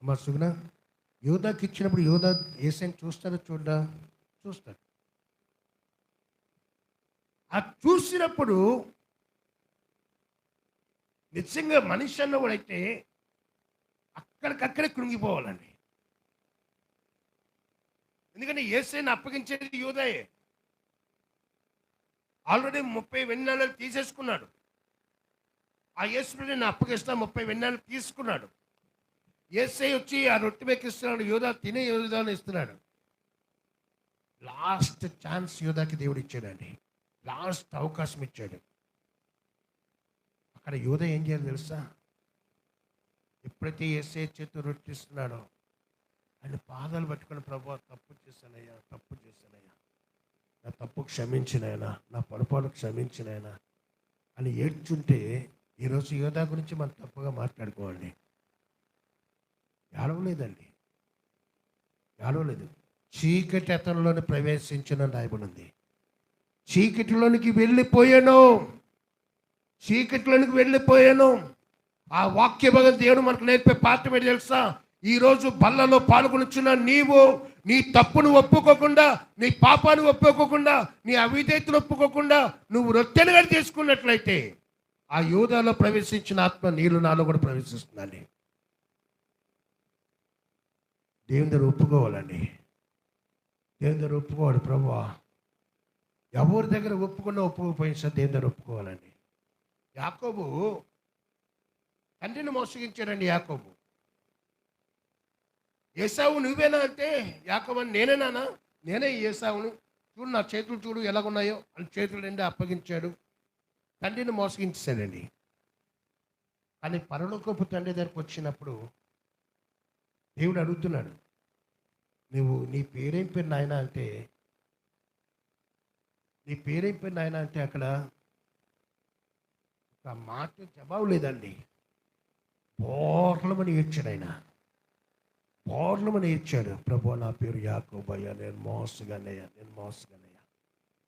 అమ్మా సుగుణ, యూదాకి ఇచ్చినప్పుడు యూదా యేసయ్యను చూస్తాడా చూడడా? చూస్తాడు. ఆ చూసినప్పుడు నిజంగా మనిషి అన్నవాడైతే అక్కడికక్కడే కృంగిపోవాలండి. ఎందుకంటే యేసయ్యను అప్పగించేది యూదాయే. ఆల్రెడీ 30 వెన్నెలలు తీసేసుకున్నాడు. ఆ యేసుని నేను అప్పగిస్తా 30 వెన్నెలలు తీసుకున్నాడు. యేసయ్య వచ్చి ఆ రొట్టె మెక్కిస్తున్నాడు. యూదా తినే యూదాను ఇస్తున్నాడు. లాస్ట్ ఛాన్స్ యూదాకి దేవుడు ఇచ్చాడండి. లాస్ట్ అవకాశం ఇచ్చాడు. అక్కడ యూదా ఏం చేయాలి తెలుసా? ఎప్పుడైతే యేసయ్య చేతితో రొట్టె ఇస్తున్నాడో ఆయన పాదాలు పట్టుకొని, ప్రభువా తప్పు చేశానయ్యా, తప్పు చేశానయ్యా, నా తప్పు క్షమించినాయనా, నా పొరపాటు క్షమించినాయనా అని ఏడ్చుంటే ఈరోజు యోధా గురించి మనం తప్పుగా మాట్లాడుకోవాలి. ఏడవలేదండి, ఏడవలేదు. చీకటి అతనిలోని ప్రవేశించిన రాయబడి ఉంది. చీకటిలోనికి వెళ్ళిపోయాను. ఆ వాక్య భాగం దేవుడు మనకు నేర్పే పాఠం ఏంటి తెలుసా? ఈరోజు బల్లలో పాల్గొనిచున్న నీవు నీ తప్పును ఒప్పుకోకుండా, నీ పాపాన్ని ఒప్పుకోకుండా, నీ అవిధేయతను ఒప్పుకోకుండా నువ్వు రొట్టెలుగా చేసుకున్నట్లయితే ఆ యూదాలో ప్రవేశించిన ఆత్మ నీళ్ళు నాలో కూడా ప్రవేశిస్తుందండి. దేవుని దగ్గర ఒప్పుకోవాలండి. దేవుని దగ్గర ఒప్పుకోవాలి. ప్రభువా, ఎవరి దగ్గర ఒప్పుకున్నా ఒప్పుకోపోయినా సార్ దేవుని దగ్గర ఒప్పుకోవాలండి. యాకోబు తండ్రిని మోసగించాడండి. యాకోబు ఏసావు నువ్వేనా అంటే, యాకోబు నేనేనా? నేనే ఏసావును, చూడు నా చేతులు చూడు ఎలాగున్నాయో అని చేతులు నిండా అప్పగించాడు. తండ్రిని మోసగించాడండి. కానీ పరలోకపు తండ్రి దగ్గరకు వచ్చినప్పుడు దేవుడు అడుగుతున్నాడు, నువ్వు నీ పేరేం పేరు నాయన అంటే, అక్కడ ఒక మాట జవాబు లేదండి. బోర్లమని ఏడ్చాడు ఆయన. బోర్లమని ఏడ్చాడు. ప్రభు నా పేరు యాకోబయ్యా, నేను మోసగానయ్యా.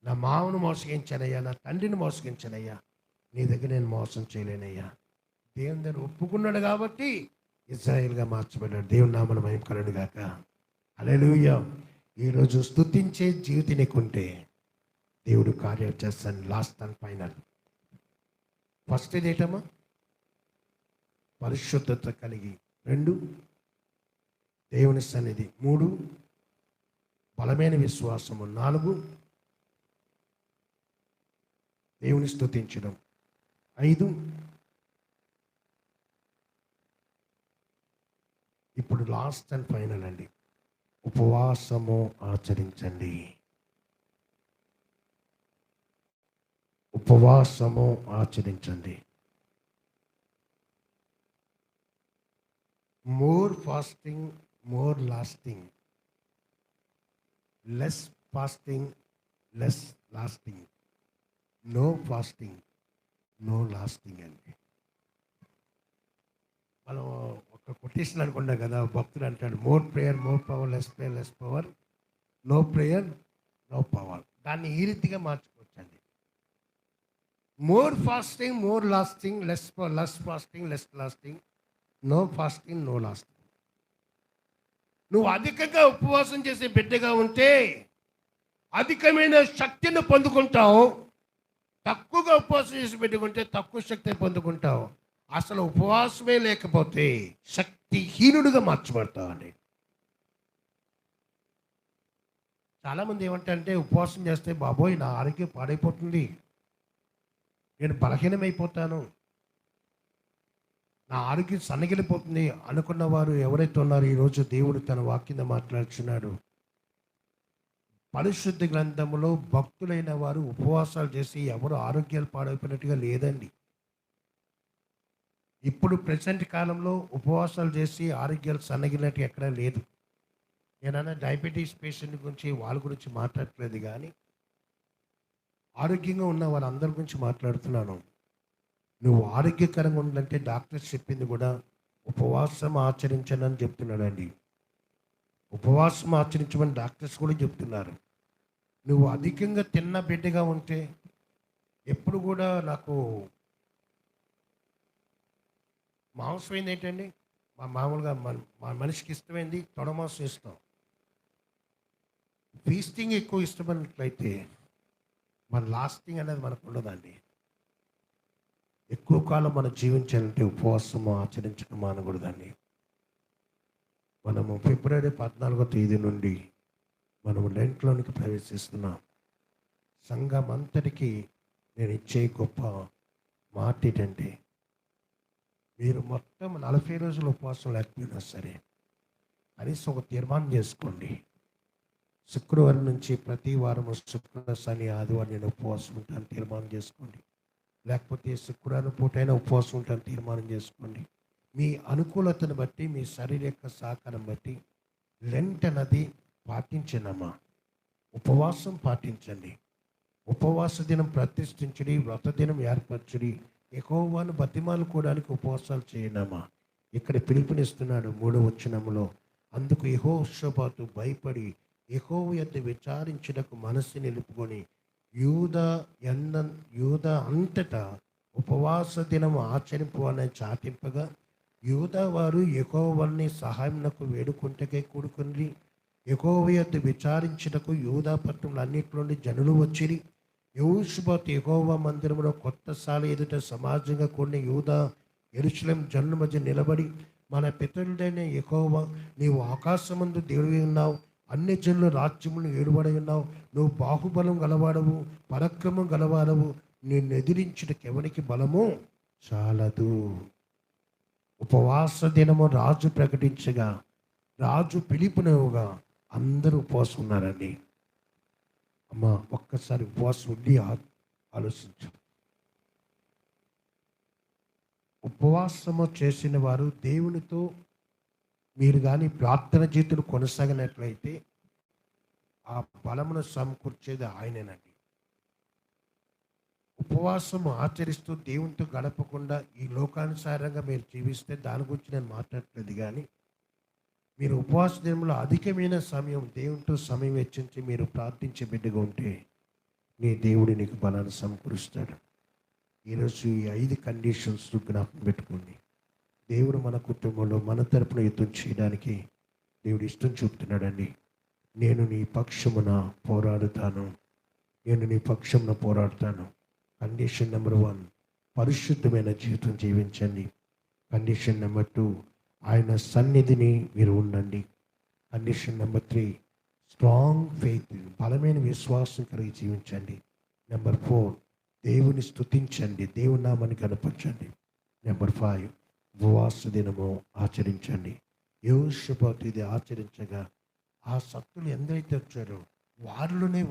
నా మామను మోసగించానయ్యా, నా తండ్రిని మోసగించానయ్యా, నీ దగ్గర నేను మోసం చేయలేనయ్యా. దేవుని దగ్గర ఒప్పుకున్నాడు కాబట్టి ఇశ్రాయేలుగా మార్చబడ్డాడు. దేవుని నామమున మహిమ కలుగును గాక. హల్లెలూయా. ఈరోజు స్తుతించే జీవితం నీకుంటే దేవుడు కార్యం చేస్తాను. Last and final. ఫస్ట్ ఇదేటమ్మా, పరిశుద్ధత కలిగి. 2, దేవుని సన్నిధి. 3, బలమైన విశ్వాసము. 4, దేవుని స్తుతించడం. 5, ఇప్పుడు లాస్ట్ అండ్ ఫైనల్ అండి, ఉపవాసము ఆచరించండి. ఉపవాసము ఆచరించండి. More fasting, more lasting. Less fasting, less lasting. No fasting, no lasting అండి. మనం ఒక కొటేషన్ అనుకున్నాం కదా, భక్తుడు అంటాడు, more prayer more power, less prayer less power, no prayer no power. దాన్ని ఈ రీతిగా మార్చుకోవచ్చండి. More fasting more lasting, less fasting less lasting, no fasting no lasting. నువ్వు అధికంగా ఉపవాసం చేసే బిడ్డగా ఉంటే అధికమైన శక్తిని పొందుకుంటావు. తక్కువగా ఉపవాసం చేసి పెట్టుకుంటే తక్కువ శక్తిని పొందుకుంటావు. అసలు ఉపవాసమే లేకపోతే శక్తిహీనుడిగా మార్చబడతావు అండి. చాలామంది ఏమంటారంటే, ఉపవాసం చేస్తే బాబోయ్ నా ఆరోగ్యం పాడైపోతుంది, నేను బలహీనమైపోతాను, నా ఆరోగ్యం సన్నగిలిపోతుంది అనుకున్న వారు ఎవరైతే ఉన్నారో ఈరోజు దేవుడు తన వాక్యంలో మాట్లాడుచున్నాడు. పరిశుద్ధ గ్రంథంలో భక్తులైన వారు ఉపవాసాలు చేసి ఎవరు ఆరోగ్యాలు పాడైపోయినట్టుగా లేదండి. ఇప్పుడు ప్రెసెంట్ కాలంలో ఉపవాసాలు చేసి ఆరోగ్యాలు సన్నగిలినట్టు ఎక్కడా లేదు. నేనన్నా డయాబెటీస్ పేషెంట్ గురించి వాళ్ళ గురించి మాట్లాడట్లేదు, కానీ ఆరోగ్యంగా ఉన్న వాళ్ళందరి గురించి మాట్లాడుతున్నాను. నువ్వు ఆరోగ్యకరంగా ఉండాలంటే డాక్టర్స్ చెప్పింది కూడా ఉపవాసం ఆచరించను అని చెప్తున్నాడండి. ఉపవాసం ఆచరించమని డాక్టర్స్ కూడా చెప్తున్నారు. నువ్వు అధికంగా తిన్న బిడ్డగా ఉంటే ఎప్పుడు కూడా నాకు మాంసమైంది ఏంటండి, మామూలుగా మా మనిషికి ఇష్టమైంది తొడమాంసం ఇష్టం. ఫీస్టింగ్ ఎక్కువ ఇష్టమైనట్లయితే మన లాస్టింగ్ అనేది మనకు ఉండదండి. ఎక్కువ కాలం మనం జీవించాలంటే ఉపవాసం ఆచరించడం మానకూడదండి. మనము ఫిబ్రవరి 14వ తేదీ నుండి మనము లెంట్లోనికి ప్రవేశిస్తున్నాం. సంఘం అంతటికీ నేను ఇచ్చే గొప్ప మాట ఏంటంటే, మీరు మొత్తం 40 రోజులు ఉపవాసం లేకపోయినా సరే కనీసం ఒక తీర్మానం చేసుకోండి. శుక్రవారం నుంచి ప్రతి వారం శుక్ర శని ఆదివారం నేను ఉపవాసం ఉంటాను తీర్మానం చేసుకోండి. లేకపోతే శుక్రవారం పూటైనా ఉపవాసం ఉంటాను తీర్మానం చేసుకోండి. మీ అనుకూలతను బట్టి, మీ శరీర యొక్క సహకారం బట్టి లెంట్ అన్నది పాటించనమ్మా. ఉపవాసం పాటించండి. ఉపవాస దినం ప్రతిష్ఠించడి, వ్రత దినం ఏర్పరచడి, యెహోవాను బతిమాలుకోవడానికి ఉపవాసాలు చేయనమా. ఇక్కడ పిలుపునిస్తున్నాడు 3వ వచనంలో. అందుకు యెహోషాపాతు భయపడి యెహోవా యొద్ద విచారించుటకు మనస్సు నిలుపుకొని యూదా యూదా అంతటా ఉపవాస దినం ఆచరింపువాలని చాటింపగా, యూదా వారు యెహోవాని సహాయమునకు వేడుకుంటకే కూడుకుని యెహోవా యొద్ద విచారించుటకు యూదా పట్టణములన్నిటి నుండి జనులు వచ్చిరి. యెహోషాపాతు యెహోవా మందిరములో కొత్త సాల ఎదుట సమాజంగా కూడిన యూదా యెరూషలేము జనుల మధ్య నిలబడి, మన పితరుడైన యెహోవా, నీవు ఆకాశమందు దేవుడివి ఉన్నావు, అన్ని జనుల రాజ్యములను ఏలుబడి ఉన్నావు, నువ్వు బాహుబలం గలవాడవు, పరాక్రమం గలవాడవు, నిన్ను ఎదిరించుటకు ఎవరికి బలము చాలదు. ఉపవాస దినము రాజు ప్రకటించగా, రాజు పిలుపునివ్వగా అందరూ ఉపవాసం ఉన్నారండి. అమ్మ, ఒక్కసారి ఉపవాసం ఉండి ఆలోచించు. ఉపవాసము చేసిన వారు దేవునితో మీరు కానీ ప్రార్థన జీవితం కొనసాగినట్లయితే ఆ బలమును సమకూర్చేది ఆయనేనండి. ఉపవాసము ఆచరిస్తూ దేవునితో గడపకుండా ఈ లోకానుసారంగా మీరు జీవిస్తే దాని గురించి నేను మాట్లాడట్లేదు. కానీ మీరు ఉపవాస దినంలో అధికమైన సమయం దేవునితో సమయం వెచ్చించి మీరు ప్రార్థించే బిడ్డగా ఉంటే నీ దేవుడు నీకు బలాన్ని సమకూరుస్తాడు. ఈరోజు ఈ 5 కండిషన్స్ జ్ఞాపకం పెట్టుకోండి. దేవుడు మన కుటుంబంలో మన తరపున యుద్ధం చేయడానికి దేవుడు ఇష్టం చూపుతున్నాడండి. నేను నీ పక్షమున పోరాడుతాను, నేను నీ పక్షమున పోరాడుతాను. కండిషన్ నెంబర్ 1, పరిశుద్ధమైన జీవితం జీవించండి. కండిషన్ నెంబర్ 2, ఆయన సన్నిధిని మీరు ఉండండి. కండిషన్ నెంబర్ 3, స్ట్రాంగ్ ఫెయిత్, బలమైన విశ్వాసం కలిగి జీవించండి. నెంబర్ 4, దేవుని స్తుతించండి, దేవుని నామాన్ని కనపరచండి. నెంబర్ 5, ఉపవాస దినము ఆచరించండి. యెహోషాపాతు ఇది ఆచరించగా ఆ శక్తులు ఎందరైతే వచ్చారో వాళ్ళని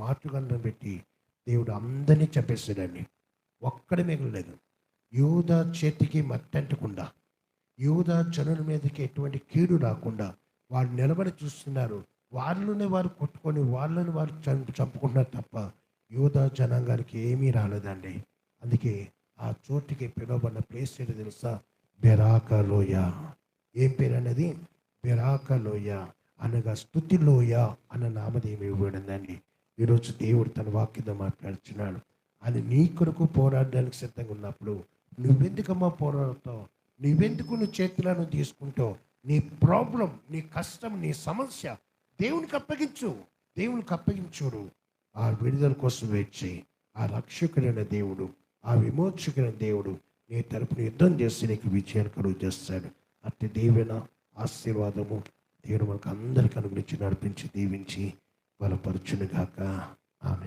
మాటుగండం పెట్టి దేవుడు అందరినీ చంపేశాడండి. ఒక్కడి మిగలలేదు. యూదా చేతికి మట్టంటకుండా, యూదా జనుల మీదకి ఎటువంటి కీడు రాకుండా వాళ్ళు నిలబడి చూస్తున్నారు. వారు కొట్టుకొని వాళ్ళని వారు చంపుకుంటున్నారు తప్ప యూదా జనాంగానికి ఏమీ రాలేదండి. అందుకే ఆ చోటికి పిలువబడిన ప్లేస్ ఏంటి తెలుసా? బెరాకా లోయ. ఏం పేరు అనేది? బెరాకా లోయ అనగా స్తుతి లోయ అన్న నామధేయం ఇవ్వబడిందండి. ఈరోజు దేవుడు తన వాక్యంతో మాట్లాడుతున్నాడు. అది నీ కొరకు పోరాడడానికి సిద్ధంగా ఉన్నప్పుడు నువ్వెందుకమ్మా పోరాడతావు? నువ్వు చేతులను తీసుకుంటావు? నీ ప్రాబ్లం, నీ కష్టం, నీ సమస్య దేవునికి అప్పగించుడు. ఆ విడుదల కోసం వేచి ఆ రక్షకుడైన దేవుడు, ఆ విమోచకుడైన దేవుడు నీ తరపున యుద్ధం చేసి నీకు విజయాన్ని కలుగు చేస్తాడు. అట్టి దీవెన, ఆశీర్వాదము దేవుడు మనకు అందరికీ అనుగ్రహించి నడిపించి దీవించి బలపరచును గాక. ఆమె.